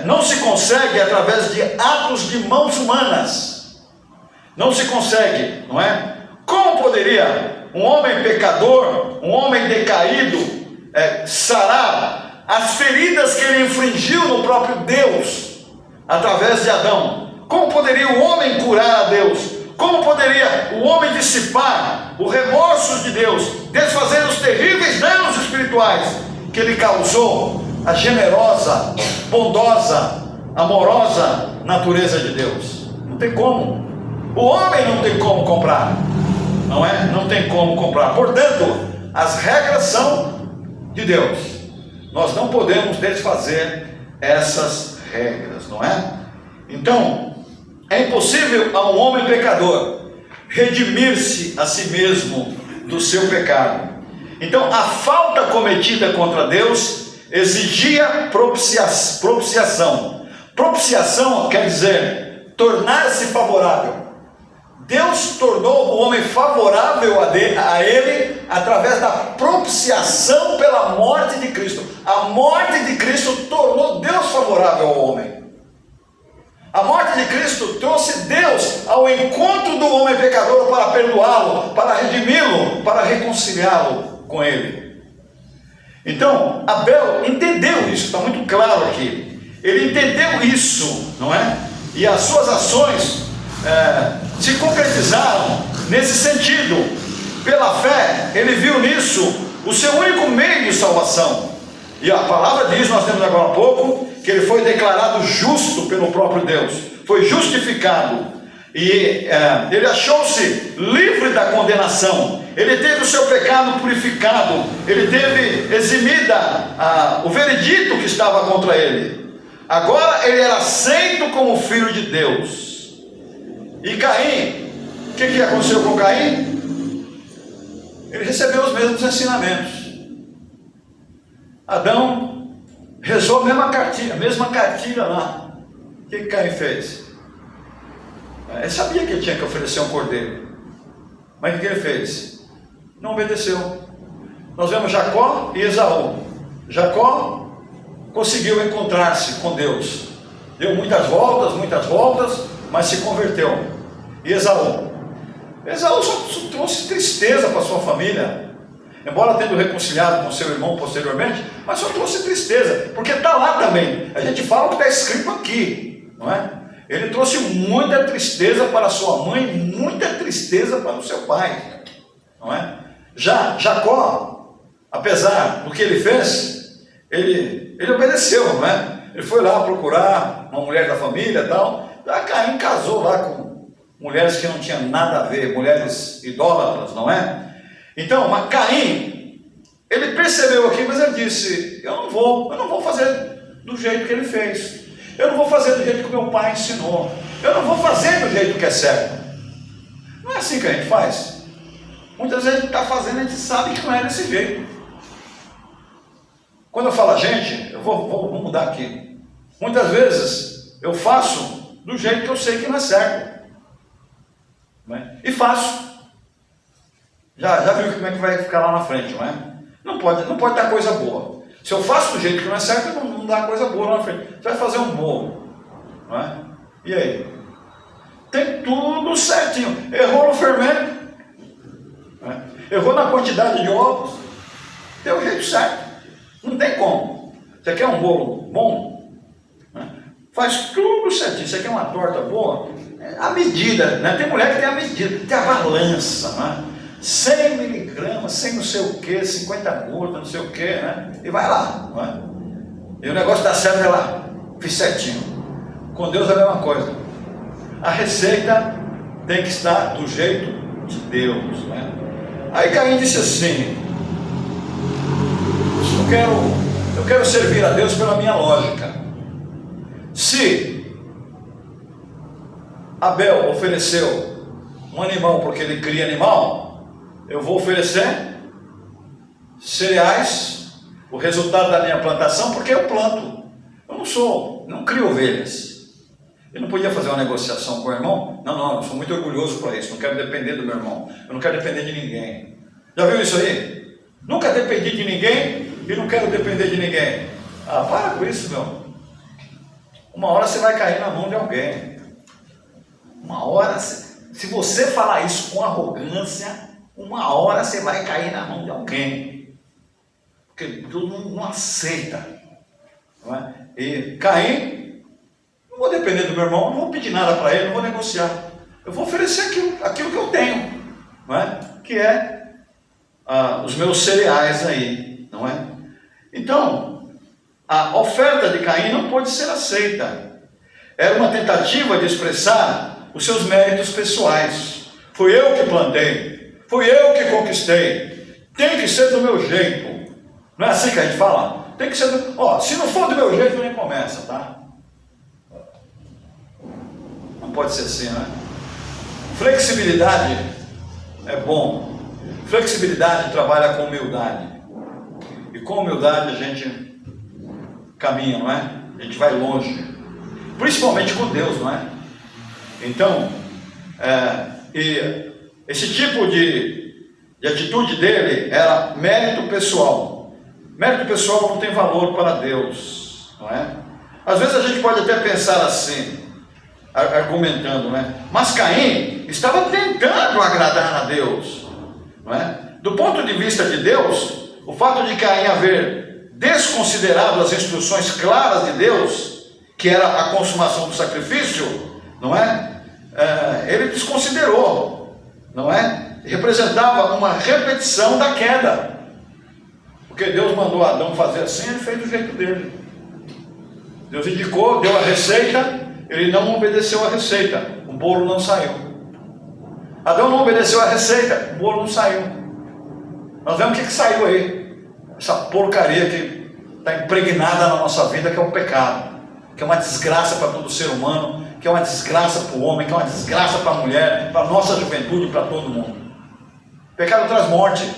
Speaker 6: não se consegue através de atos de mãos humanas. Não se consegue, não é? Como poderia um homem pecador, um homem decaído, sarar as feridas que ele infligiu no próprio Deus, através de Adão? Como poderia o homem curar a Deus? Como poderia o homem dissipar o remorso de Deus, desfazer os terríveis danos espirituais que ele causou à generosa, bondosa, amorosa natureza de Deus? Não tem como. O homem não tem como comprar, não é? Não tem como comprar. Portanto, as regras são de Deus. Nós não podemos desfazer essas regras, não é? Então, é impossível a um homem pecador redimir-se a si mesmo do seu pecado. Então, a falta cometida contra Deus exigia propiciação. Propiciação quer dizer tornar-se favorável. Deus tornou o homem favorável a ele através da propiciação pela morte de Cristo. A morte de Cristo tornou Deus favorável ao homem. A morte de Cristo trouxe Deus ao encontro do homem pecador para perdoá-lo, para redimi-lo, para reconciliá-lo com Ele. Então, Abel entendeu isso, está muito claro aqui. Ele entendeu isso, não é? E as suas ações se concretizaram nesse sentido. Pela fé, ele viu nisso o seu único meio de salvação. E a palavra diz, nós temos agora há pouco, que ele foi declarado justo pelo próprio Deus, foi justificado, e ele achou-se livre da condenação, ele teve o seu pecado purificado, ele teve eximida o veredito que estava contra ele. Agora ele era aceito como filho de Deus. E Caim, o que aconteceu com Caim? Ele recebeu os mesmos ensinamentos. Adão rezou a mesma cartilha lá. O que Caim fez? Ele sabia que ele tinha que oferecer um cordeiro, mas o que ele fez? Não obedeceu. Nós vemos Jacó e Esaú. Jacó conseguiu encontrar-se com Deus, deu muitas voltas, mas se converteu. E Esaú só trouxe tristeza para sua família, embora tendo reconciliado com seu irmão posteriormente, mas só trouxe tristeza, porque está lá também. A gente fala o que está escrito aqui, não é? Ele trouxe muita tristeza para sua mãe, muita tristeza para o seu pai, não é? Já Jacó, apesar do que ele fez, ele obedeceu, não é? Ele foi lá procurar uma mulher da família e tal. Caim casou lá com mulheres que não tinham nada a ver, mulheres idólatras, não é? Então, mas Caim, ele percebeu aqui, mas ele disse, eu não vou fazer do jeito que ele fez, eu não vou fazer do jeito que meu pai ensinou, eu não vou fazer do jeito que é certo. Não é assim que a gente faz. Muitas vezes a gente está fazendo, a gente sabe que não é desse jeito. Quando eu falo a gente, eu vou mudar aqui. Muitas vezes eu faço do jeito que eu sei que não é certo, não é? E faço. Já viu como é que vai ficar lá na frente, não é? Não pode dar coisa boa. Se eu faço do jeito que não é certo, não dá coisa boa lá na frente. Você vai fazer um bolo, não é? E aí? Tem tudo certinho. Errou no fermento, não é? Errou na quantidade de ovos, deu o jeito certo. Não tem como. Você quer um bolo bom? Né? Faz tudo certinho. Você quer uma torta boa? A medida, né? Tem mulher que tem a medida, tem a balança, né? 100 miligramas, 100 não sei o que, 50 gotas, não sei o que, né? E vai lá, não é? E o negócio dá certo, é lá, fiz certinho. Com Deus é a mesma coisa. A receita tem que estar do jeito de Deus, né? Aí Caim disse assim: eu quero servir a Deus pela minha lógica. Se Abel ofereceu um animal porque ele cria animal, eu vou oferecer cereais, o resultado da minha plantação, porque eu planto. Eu não crio ovelhas. Eu não podia fazer uma negociação com o irmão. Não, eu sou muito orgulhoso para isso. Não quero depender do meu irmão. Eu não quero depender de ninguém. Já viu isso aí? Nunca dependi de ninguém e não quero depender de ninguém. Ah, para com isso, meu. Uma hora você vai cair na mão de alguém. Uma hora, se você falar isso com arrogância, uma hora você vai cair na mão de alguém. Porque todo mundo não aceita. Não é? E Caim, não vou depender do meu irmão, não vou pedir nada para ele, não vou negociar. Eu vou oferecer aquilo que eu tenho, não é? Que é os meus cereais aí, não é? Então, a oferta de Caim não pode ser aceita. Era uma tentativa de expressar os seus méritos pessoais. Fui eu que plantei, fui eu que conquistei, tem que ser do meu jeito. Não é assim que a gente fala? Tem que ser se não for do meu jeito, nem começa, tá? Não pode ser assim, né? Flexibilidade é bom. Flexibilidade trabalha com humildade. E com humildade a gente caminha, não é? A gente vai longe. Principalmente com Deus, não é? Então, e esse tipo de atitude dele era mérito pessoal. Mérito pessoal não tem valor para Deus, não é? Às vezes a gente pode até pensar assim: argumentando, né? Mas Caim estava tentando agradar a Deus, não é? Do ponto de vista de Deus, o fato de Caim haver desconsiderado as instruções claras de Deus, que era a consumação do sacrifício, não é? Ele desconsiderou, não é? Representava uma repetição da queda, porque Deus mandou Adão fazer assim, ele fez do jeito dele. Deus indicou, deu a receita, ele não obedeceu a receita, o bolo não saiu. Adão não obedeceu a receita, o bolo não saiu. Nós vemos o que saiu aí, essa porcaria que está impregnada na nossa vida, que é o pecado, que é uma desgraça para todo ser humano, que é uma desgraça para o homem, que é uma desgraça para a mulher, para a nossa juventude, para todo mundo. O pecado traz morte,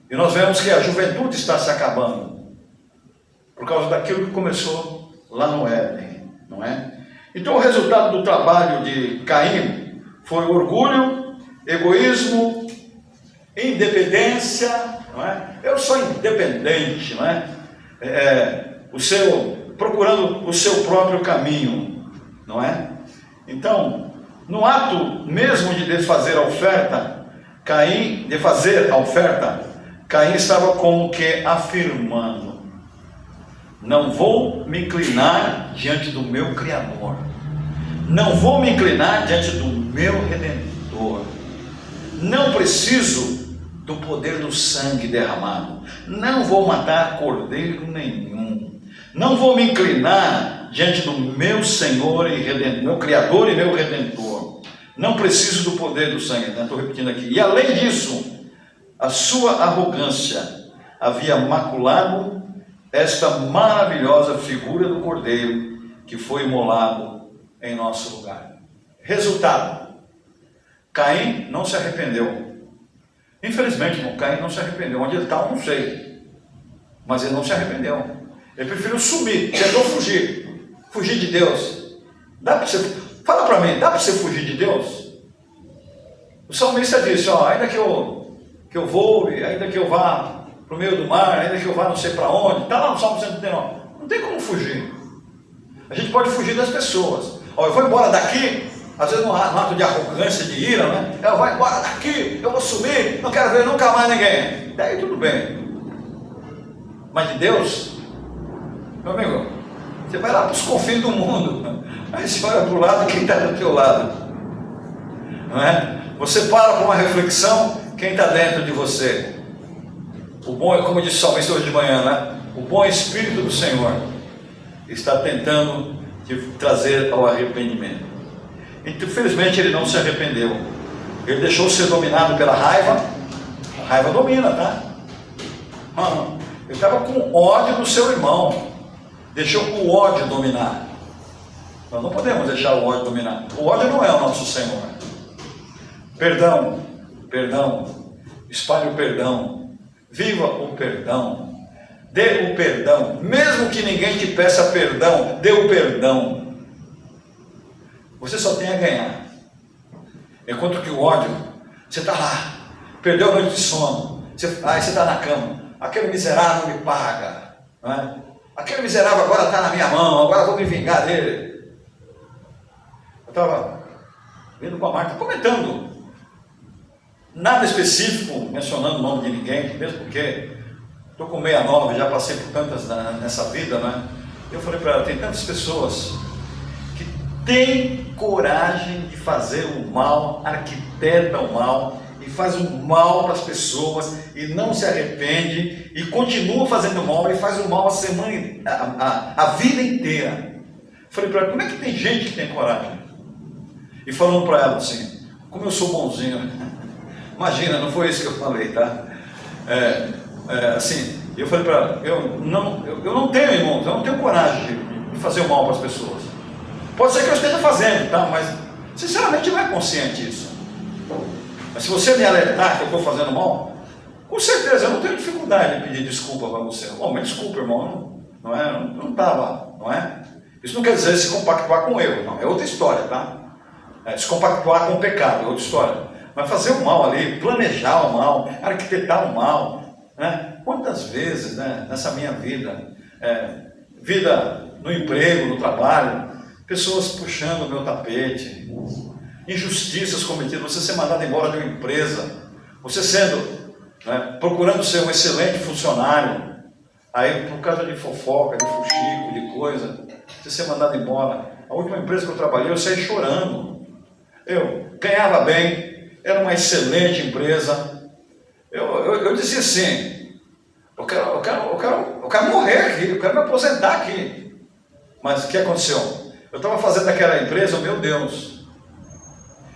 Speaker 6: e nós vemos que a juventude está se acabando, por causa daquilo que começou lá no Éden, não é? Então o resultado do trabalho de Caim foi orgulho, egoísmo, independência, não é? Eu sou independente, não é? Procurando o seu próprio caminho, não é? Então, no ato mesmo de desfazer a oferta, Caim estava como que afirmando: não vou me inclinar diante do meu Criador, não vou me inclinar diante do meu Redentor, não preciso do poder do sangue derramado, não vou matar cordeiro nenhum, não vou me inclinar diante do meu Senhor e Redentor, meu Criador e meu Redentor, não preciso do poder do sangue. Estou repetindo aqui. E além disso, a sua arrogância havia maculado esta maravilhosa figura do cordeiro que foi imolado em nosso lugar. Resultado: Caim não se arrependeu. Infelizmente, irmão, Caim não se arrependeu. Onde ele está, eu não sei, mas ele não se arrependeu. Ele preferiu sumir, tentou fugir de Deus. Dá para você, fala para mim, dá para você fugir de Deus? O salmista disse: ainda que eu voe, ainda que eu vá para o meio do mar, ainda que eu vá não sei para onde, está lá no Salmo 139, não tem como fugir. A gente pode fugir das pessoas. Eu vou embora daqui, às vezes num ato de arrogância, de ira, né? Eu vou embora daqui, eu vou sumir, não quero ver nunca mais ninguém. Daí tudo bem. Mas de Deus, meu amigo, você vai lá para os confins do mundo, aí você olha para o lado, quem está do teu lado, não é? Você para para uma reflexão, quem está dentro de você? O bom, como disse o salmista hoje de manhã, né? O bom Espírito do Senhor está tentando te trazer ao arrependimento. Então, infelizmente, ele não se arrependeu. Ele deixou ser dominado pela raiva. A raiva domina, tá? Ele estava com ódio do seu irmão. Deixou o ódio dominar. Nós não podemos deixar o ódio dominar. O ódio não é o nosso Senhor. Perdão, espalhe o perdão. Viva o perdão, dê o perdão, mesmo que ninguém te peça perdão, dê o perdão. Você só tem a ganhar. Enquanto que o ódio, você está lá, perdeu a noite de sono, você está na cama, aquele miserável me paga, não é? Aquele miserável agora está na minha mão, agora vou me vingar dele. Eu estava vendo com a Marta, comentando, nada específico, mencionando o nome de ninguém, mesmo porque estou com 69, já passei por tantas nessa vida, né? Eu falei para ela, tem tantas pessoas que têm coragem de fazer o mal, arquitetam o mal, e faz o mal para as pessoas, e não se arrepende, e continua fazendo mal, e faz o mal a vida inteira. Falei para ela, como é que tem gente que tem coragem? E falando para ela assim, como eu sou bonzinho. Imagina, não foi isso que eu falei, tá? Assim, eu falei para ela, eu não tenho, irmãos, eu não tenho coragem de fazer o mal para as pessoas. Pode ser que eu esteja fazendo, tá? Mas, sinceramente, não é consciente isso. Mas se você me alertar que eu estou fazendo mal, com certeza, eu não tenho dificuldade de pedir desculpa para você. Me desculpa, irmão, não estava, não é? Isso não quer dizer se compactuar com o erro, não, é outra história, tá? Se compactuar com o pecado, é outra história. Mas fazer o mal ali, planejar o mal, arquitetar o mal, né? Quantas vezes, né, nessa minha vida, vida no emprego, no trabalho, pessoas puxando o meu tapete, injustiças cometidas, você ser mandado embora de uma empresa, você sendo, né, procurando ser um excelente funcionário, aí por causa de fofoca, de fuxico, de coisa, você ser mandado embora. A última empresa que eu trabalhei, eu saí chorando. Eu ganhava bem, era uma excelente empresa. Eu dizia assim, eu quero morrer aqui, eu quero me aposentar aqui. Mas o que aconteceu? Eu estava fazendo aquela empresa, meu Deus,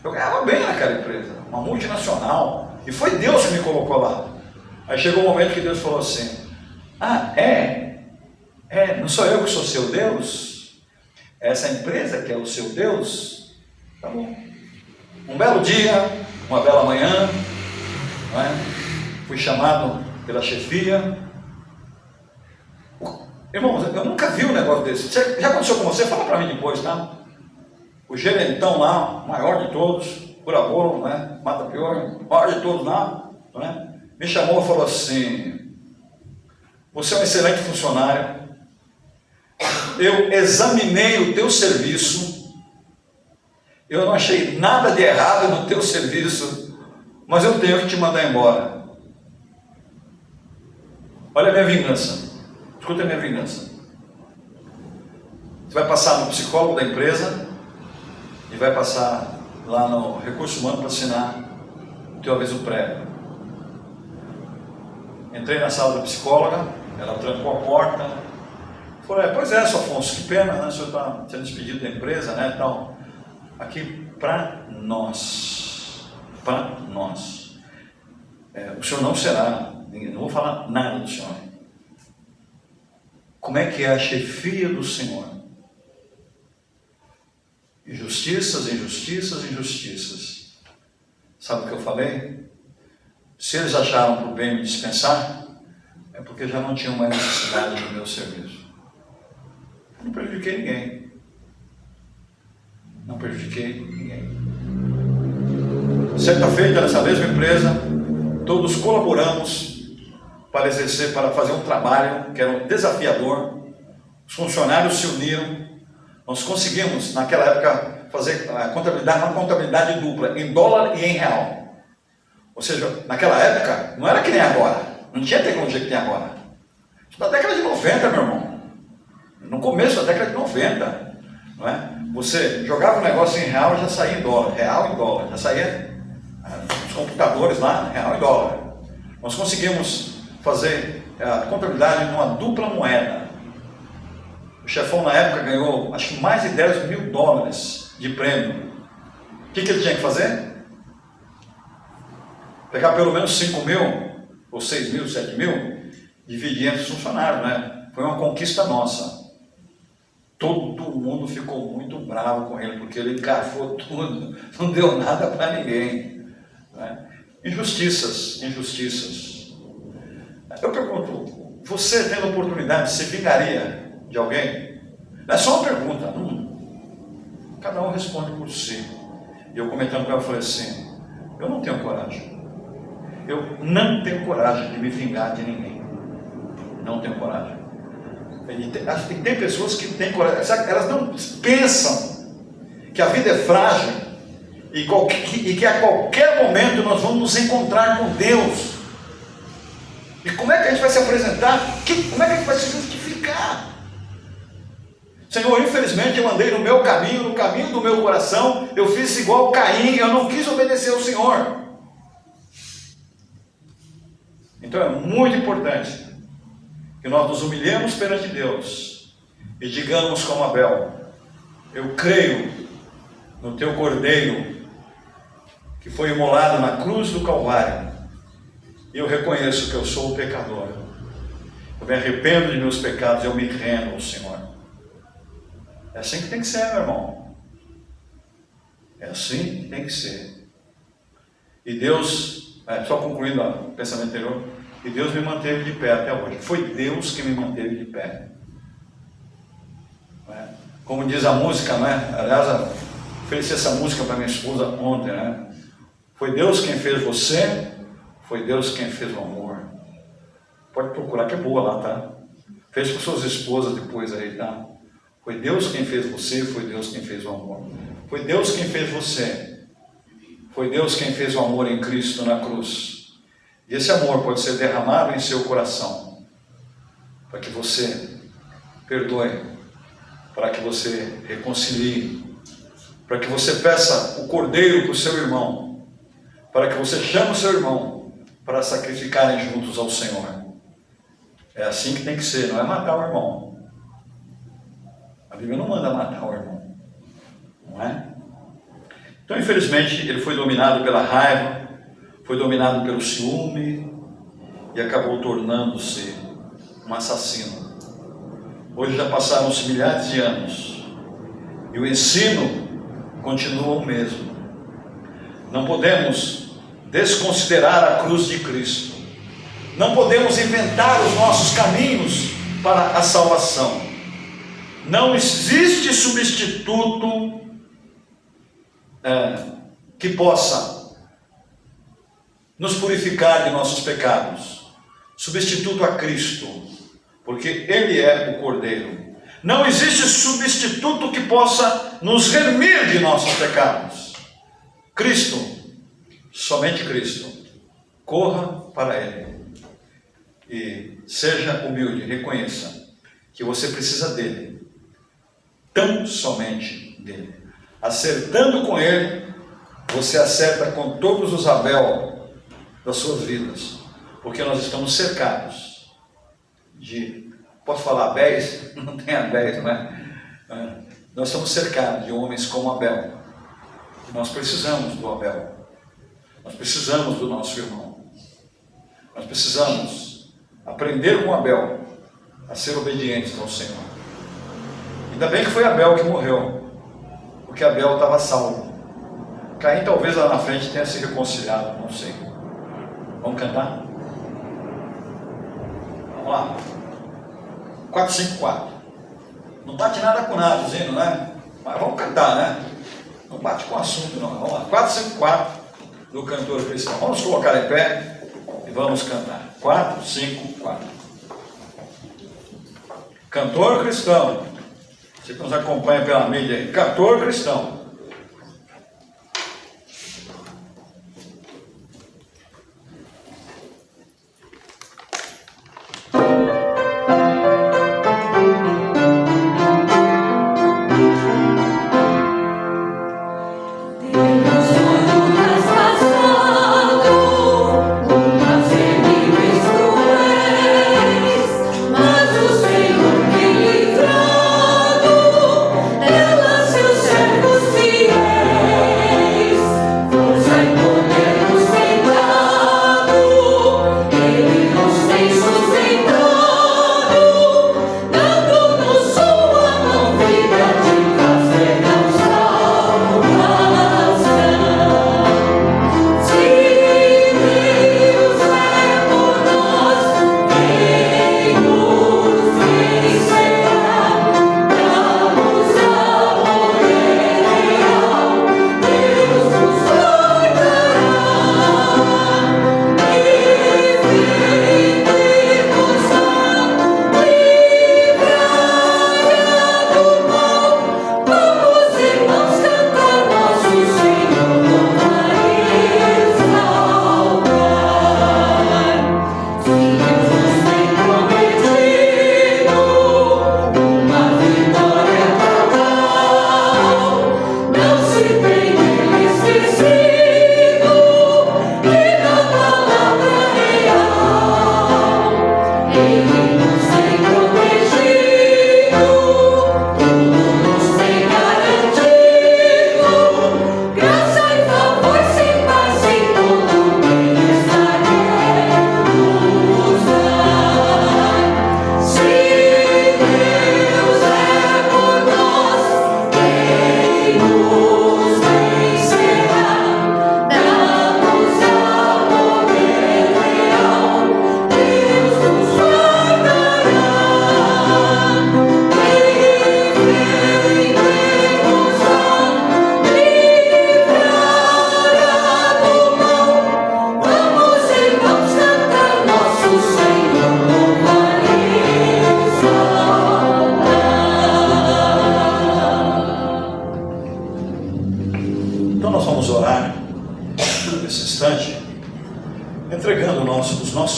Speaker 6: eu ganhava bem naquela empresa, uma multinacional, e foi Deus que me colocou lá. Aí chegou um momento que Deus falou assim, não sou eu que sou seu Deus? Essa empresa que é o seu Deus? Tá bom. Um belo dia, uma bela manhã, não é? Fui chamado pela chefia. Irmãos, eu nunca vi um negócio desse. Já aconteceu com você? Fala para mim depois, tá? O gerentão lá, maior de todos, pura bolo, né? Mata pior, maior de todos lá, não é? Me chamou e falou assim, você é um excelente funcionário, eu examinei o teu serviço, eu não achei nada de errado no teu serviço, mas eu tenho que te mandar embora. Olha a minha vingança, escuta a minha vingança. Você vai passar no psicólogo da empresa e vai passar lá no recurso humano para assinar o teu aviso prévio. Entrei na sala da psicóloga, ela trancou a porta, falou, pois é, seu Afonso, que pena, né? O senhor está sendo despedido da empresa, né? Então, aqui para nós, o senhor não será, não vou falar nada do senhor. Como é que é a chefia do Senhor? Injustiças, injustiças, injustiças. Sabe o que eu falei? Se eles acharam por bem me dispensar, é porque já não tinham mais necessidade do meu serviço. Eu não prejudiquei ninguém. Não prejudiquei ninguém. Certa feita, nessa mesma empresa, todos colaboramos para exercer, para fazer um trabalho que era desafiador. Os funcionários se uniram. Nós conseguimos, naquela época, fazer a contabilidade, uma contabilidade dupla, em dólar e em real. Ou seja, naquela época, não era que nem agora. Não tinha a tecnologia que tem agora. Isso na década de 90, meu irmão. No começo da década de 90. Não é? Você jogava um negócio em real e já saía em dólar. Real e dólar. Já saía os computadores lá, real e dólar. Nós conseguimos fazer a contabilidade numa dupla moeda. O chefão na época ganhou, acho que mais de 10 mil dólares de prêmio. O que ele tinha que fazer? Pegar pelo menos 5 mil, ou 6 mil, 7 mil, dividir entre os funcionários, né? Foi uma conquista nossa. Todo mundo ficou muito bravo com ele, porque ele encarfou tudo, não deu nada para ninguém. Né? Injustiças, injustiças. Eu pergunto, você tendo oportunidade, se vingaria de alguém? É só uma pergunta. Cada um responde por si. E eu comentando com ela, eu falei assim, eu não tenho coragem. Eu não tenho coragem de me vingar de ninguém. Não tenho coragem. E tem pessoas que têm coragem. Elas não pensam que a vida é frágil e que a qualquer momento nós vamos nos encontrar com Deus. E como é que a gente vai se apresentar? Como é que a gente vai se justificar? Senhor, infelizmente eu andei no meu caminho, no caminho do meu coração, eu fiz igual Caim, eu não quis obedecer ao Senhor. Então é muito importante que nós nos humilhemos perante Deus e digamos como Abel, eu creio no teu Cordeiro que foi imolado na cruz do Calvário e eu reconheço que eu sou o pecador. Eu me arrependo de meus pecados, eu me rendo ao Senhor. É assim que tem que ser, meu irmão. É assim que tem que ser. E Deus, só concluindo o pensamento anterior, e Deus me manteve de pé até hoje. Foi Deus que me manteve de pé. Não é? Como diz a música, não é? Aliás, eu ofereci essa música para minha esposa ontem, né? Foi Deus quem fez você, foi Deus quem fez o amor. Pode procurar que é boa lá, tá? Fez com suas esposas depois aí, tá? Foi Deus quem fez você, foi Deus quem fez o amor. Foi Deus quem fez você. Foi Deus quem fez o amor em Cristo na cruz. E esse amor pode ser derramado em seu coração, para que você perdoe, para que você reconcilie, para que você peça o cordeiro para o seu irmão, para que você chame o seu irmão para sacrificarem juntos ao Senhor. É assim que tem que ser, não é matar o irmão. A Bíblia não manda matar o irmão, não é? Então, infelizmente, ele foi dominado pela raiva, foi dominado pelo ciúme e acabou tornando-se um assassino. Hoje já passaram-se milhares de anos e o ensino continua o mesmo. Não podemos desconsiderar a cruz de Cristo. Não podemos inventar os nossos caminhos para a salvação. Não existe substituto que possa nos purificar de nossos pecados. Substituto a Cristo, porque Ele é o Cordeiro. Não existe substituto que possa nos remir de nossos pecados. Cristo, somente Cristo. Corra para Ele e seja humilde, reconheça que você precisa dEle, tão somente dEle. Acertando com Ele, você acerta com todos os Abel das suas vidas, porque nós estamos cercados de, posso falar Abéis? Não tem Abéis, não é? Nós estamos cercados de homens como Abel. Nós precisamos do Abel, nós precisamos do nosso irmão, nós precisamos aprender com Abel a ser obedientes ao Senhor. Ainda bem que foi Abel que morreu, porque Abel estava salvo. Caim talvez lá na frente tenha se reconciliado, não sei. Vamos cantar? Vamos lá. 454. Não bate nada com nada, dizendo, né? Mas vamos cantar, né? Não bate com assunto, não. Vamos lá. 454 do cantor cristão. Vamos colocar em pé e vamos cantar. 454. Cantor cristão. Você que nos acompanha pela mídia aí. Cantor cristão.
Speaker 5: Mas o Senhor me livrado, ela seus servos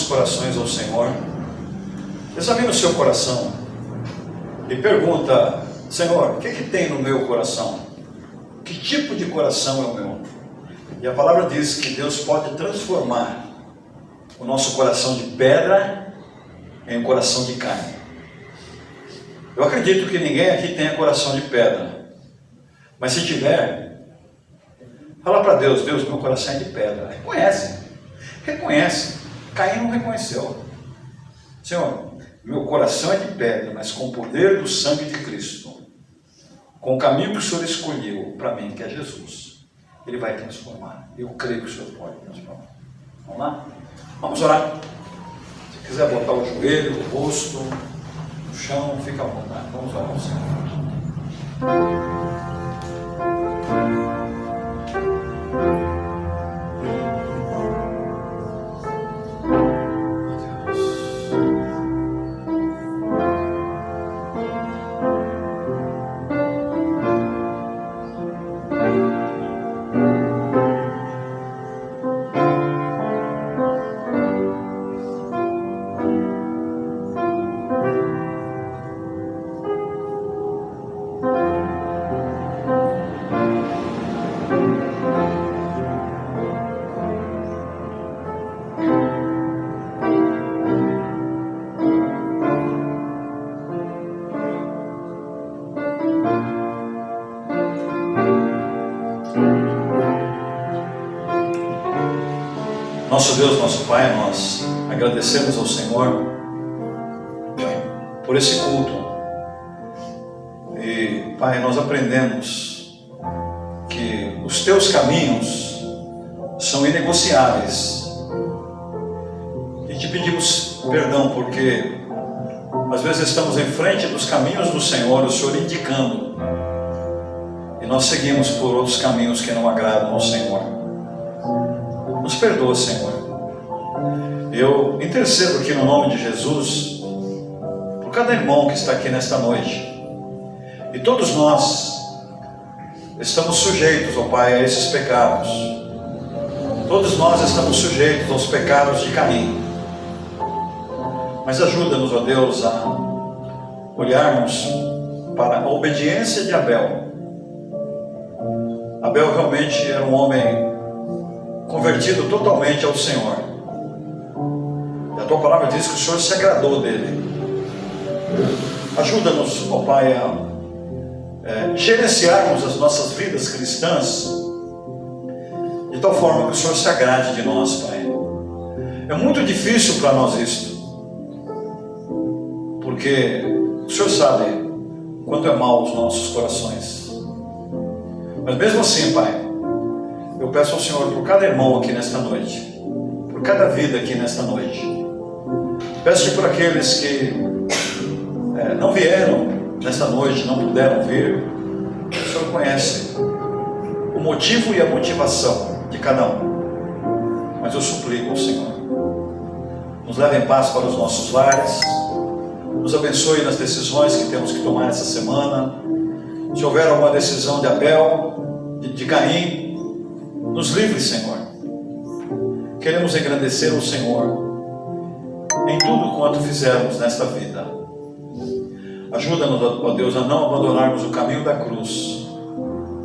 Speaker 1: nossos corações ao Senhor, examine o seu coração e pergunta: Senhor, o que tem no meu coração? Que tipo de coração é o meu? E a palavra diz que Deus pode transformar o nosso coração de pedra em um coração de carne. Eu acredito que ninguém aqui tenha coração de pedra, mas se tiver, fala para Deus: Deus, meu coração é de pedra. Reconhece. Caim não reconheceu. Senhor, meu coração é de pedra, mas com o poder do sangue de Cristo, com o caminho que o Senhor escolheu para mim, que é Jesus, Ele vai transformar. Eu creio que o Senhor pode transformar. Vamos lá? Vamos orar. Se quiser botar o joelho, o rosto no chão, fica à vontade. Vamos orar ao Senhor. Nosso Deus, nosso Pai, nós agradecemos ao Senhor por esse culto. E, Pai, nós aprendemos que os Teus caminhos são inegociáveis. E te pedimos perdão porque às vezes estamos em frente dos caminhos do Senhor, o Senhor indicando, e nós seguimos por outros caminhos que não agradam ao Senhor. Nos perdoa, Senhor. Eu intercedo aqui no nome de Jesus por cada irmão que está aqui nesta noite. E todos nós estamos sujeitos, ó Pai, a esses pecados. Todos nós estamos sujeitos aos pecados de Caim. Mas ajuda-nos, ó Deus, a olharmos para a obediência de Abel. Abel realmente era um homem convertido totalmente ao Senhor. E a Tua palavra diz que o Senhor se agradou dele. Ajuda-nos, ó Pai, a gerenciarmos as nossas vidas cristãs de tal forma que o Senhor se agrade de nós, Pai. É muito difícil para nós isto, porque o Senhor sabe quanto é mal os nossos corações. Mas mesmo assim, Pai, eu peço ao Senhor por cada irmão aqui nesta noite, por cada vida aqui nesta noite. Peço-te por aqueles que não vieram nesta noite, não puderam vir. O Senhor conhece o motivo e a motivação de cada um. Mas eu suplico ao Senhor, nos leve em paz para os nossos lares, nos abençoe nas decisões que temos que tomar essa semana. Se houver alguma decisão de Abel, de Caim, nos livre, Senhor. Queremos engrandecer o Senhor em tudo quanto fizermos nesta vida. Ajuda-nos, ó Deus, a não abandonarmos o caminho da cruz,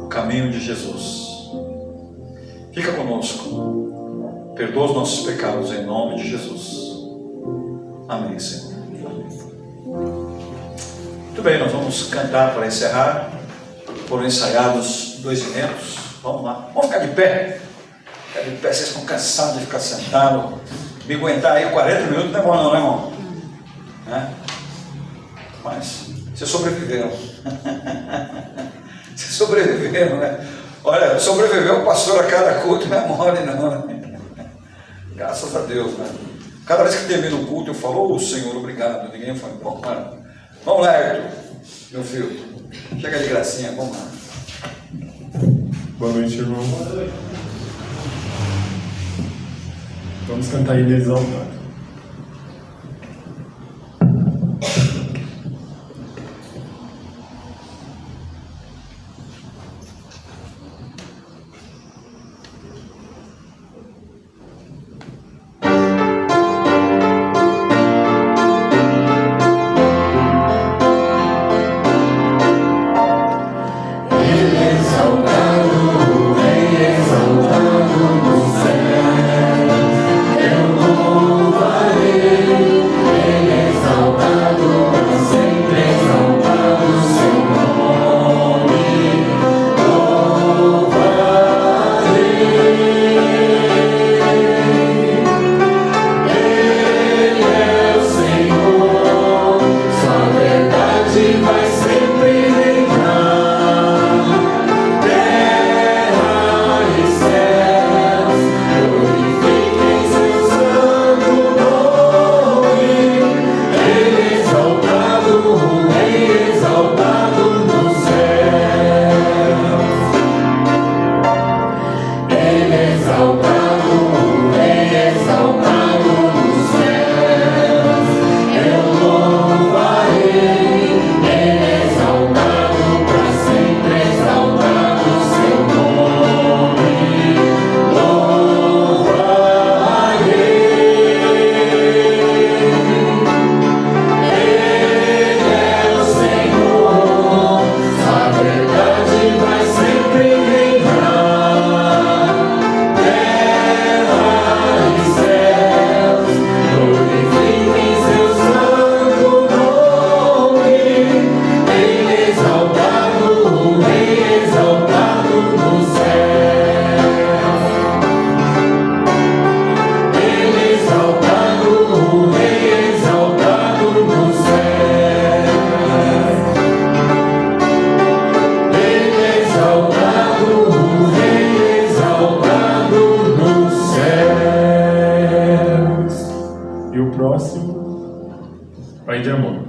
Speaker 1: o caminho de Jesus. Fica conosco. Perdoa os nossos pecados em nome de Jesus. Amém, Senhor. Muito bem, nós vamos cantar para encerrar. Foram ensaiados 2 minutos. Vamos lá. Vamos ficar de pé. Ficar de pé, vocês estão cansados de ficar sentado. Me aguentar aí 40 minutos não é bom não, né, irmão? Mas vocês sobreviveram. Vocês sobreviveram, né? Olha, sobreviveu o pastor a cada culto, não é mole não, né? Graças a Deus, né? Cada vez que termina o culto eu falo: ô Senhor, obrigado. Ninguém foi embora. Vamos lá, Arthur, meu filho. Chega de gracinha, vamos lá.
Speaker 7: Boa noite, irmão. Vamos cantar Ilha Exaltada. E o próximo, Pai de Amor.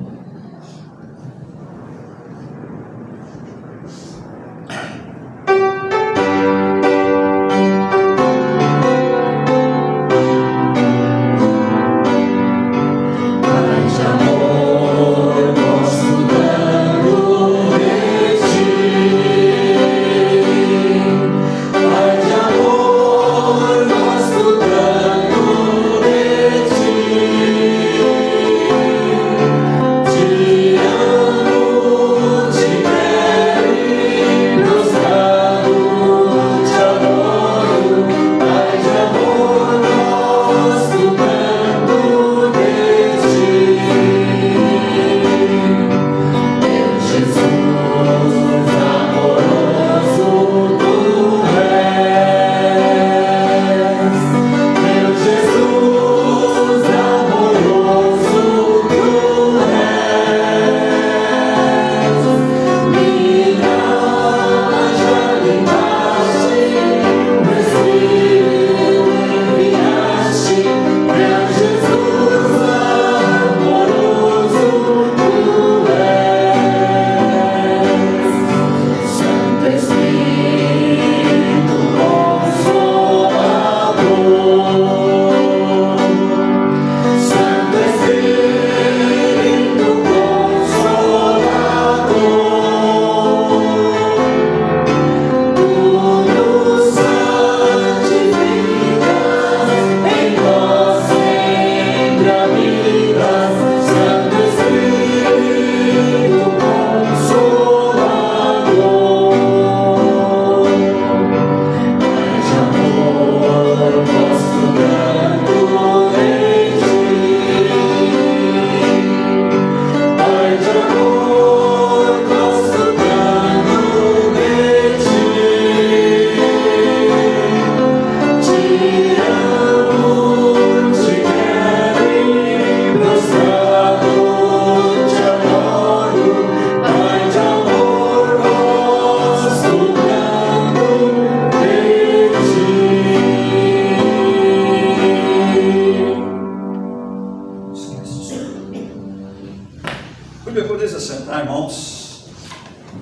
Speaker 6: Muito bem, podeis assentar, irmãos.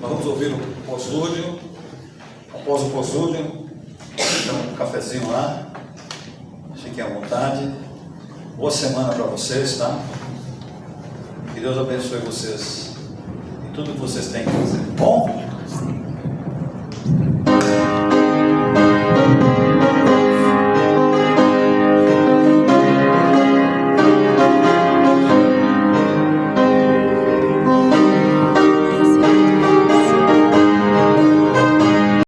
Speaker 6: Nós vamos ouvir o pós-lúdio. Após o pós-lúdio, tem um cafezinho lá. Fiquem à vontade. Boa semana para vocês, tá? Que Deus abençoe vocês em tudo que vocês têm que fazer. Bom?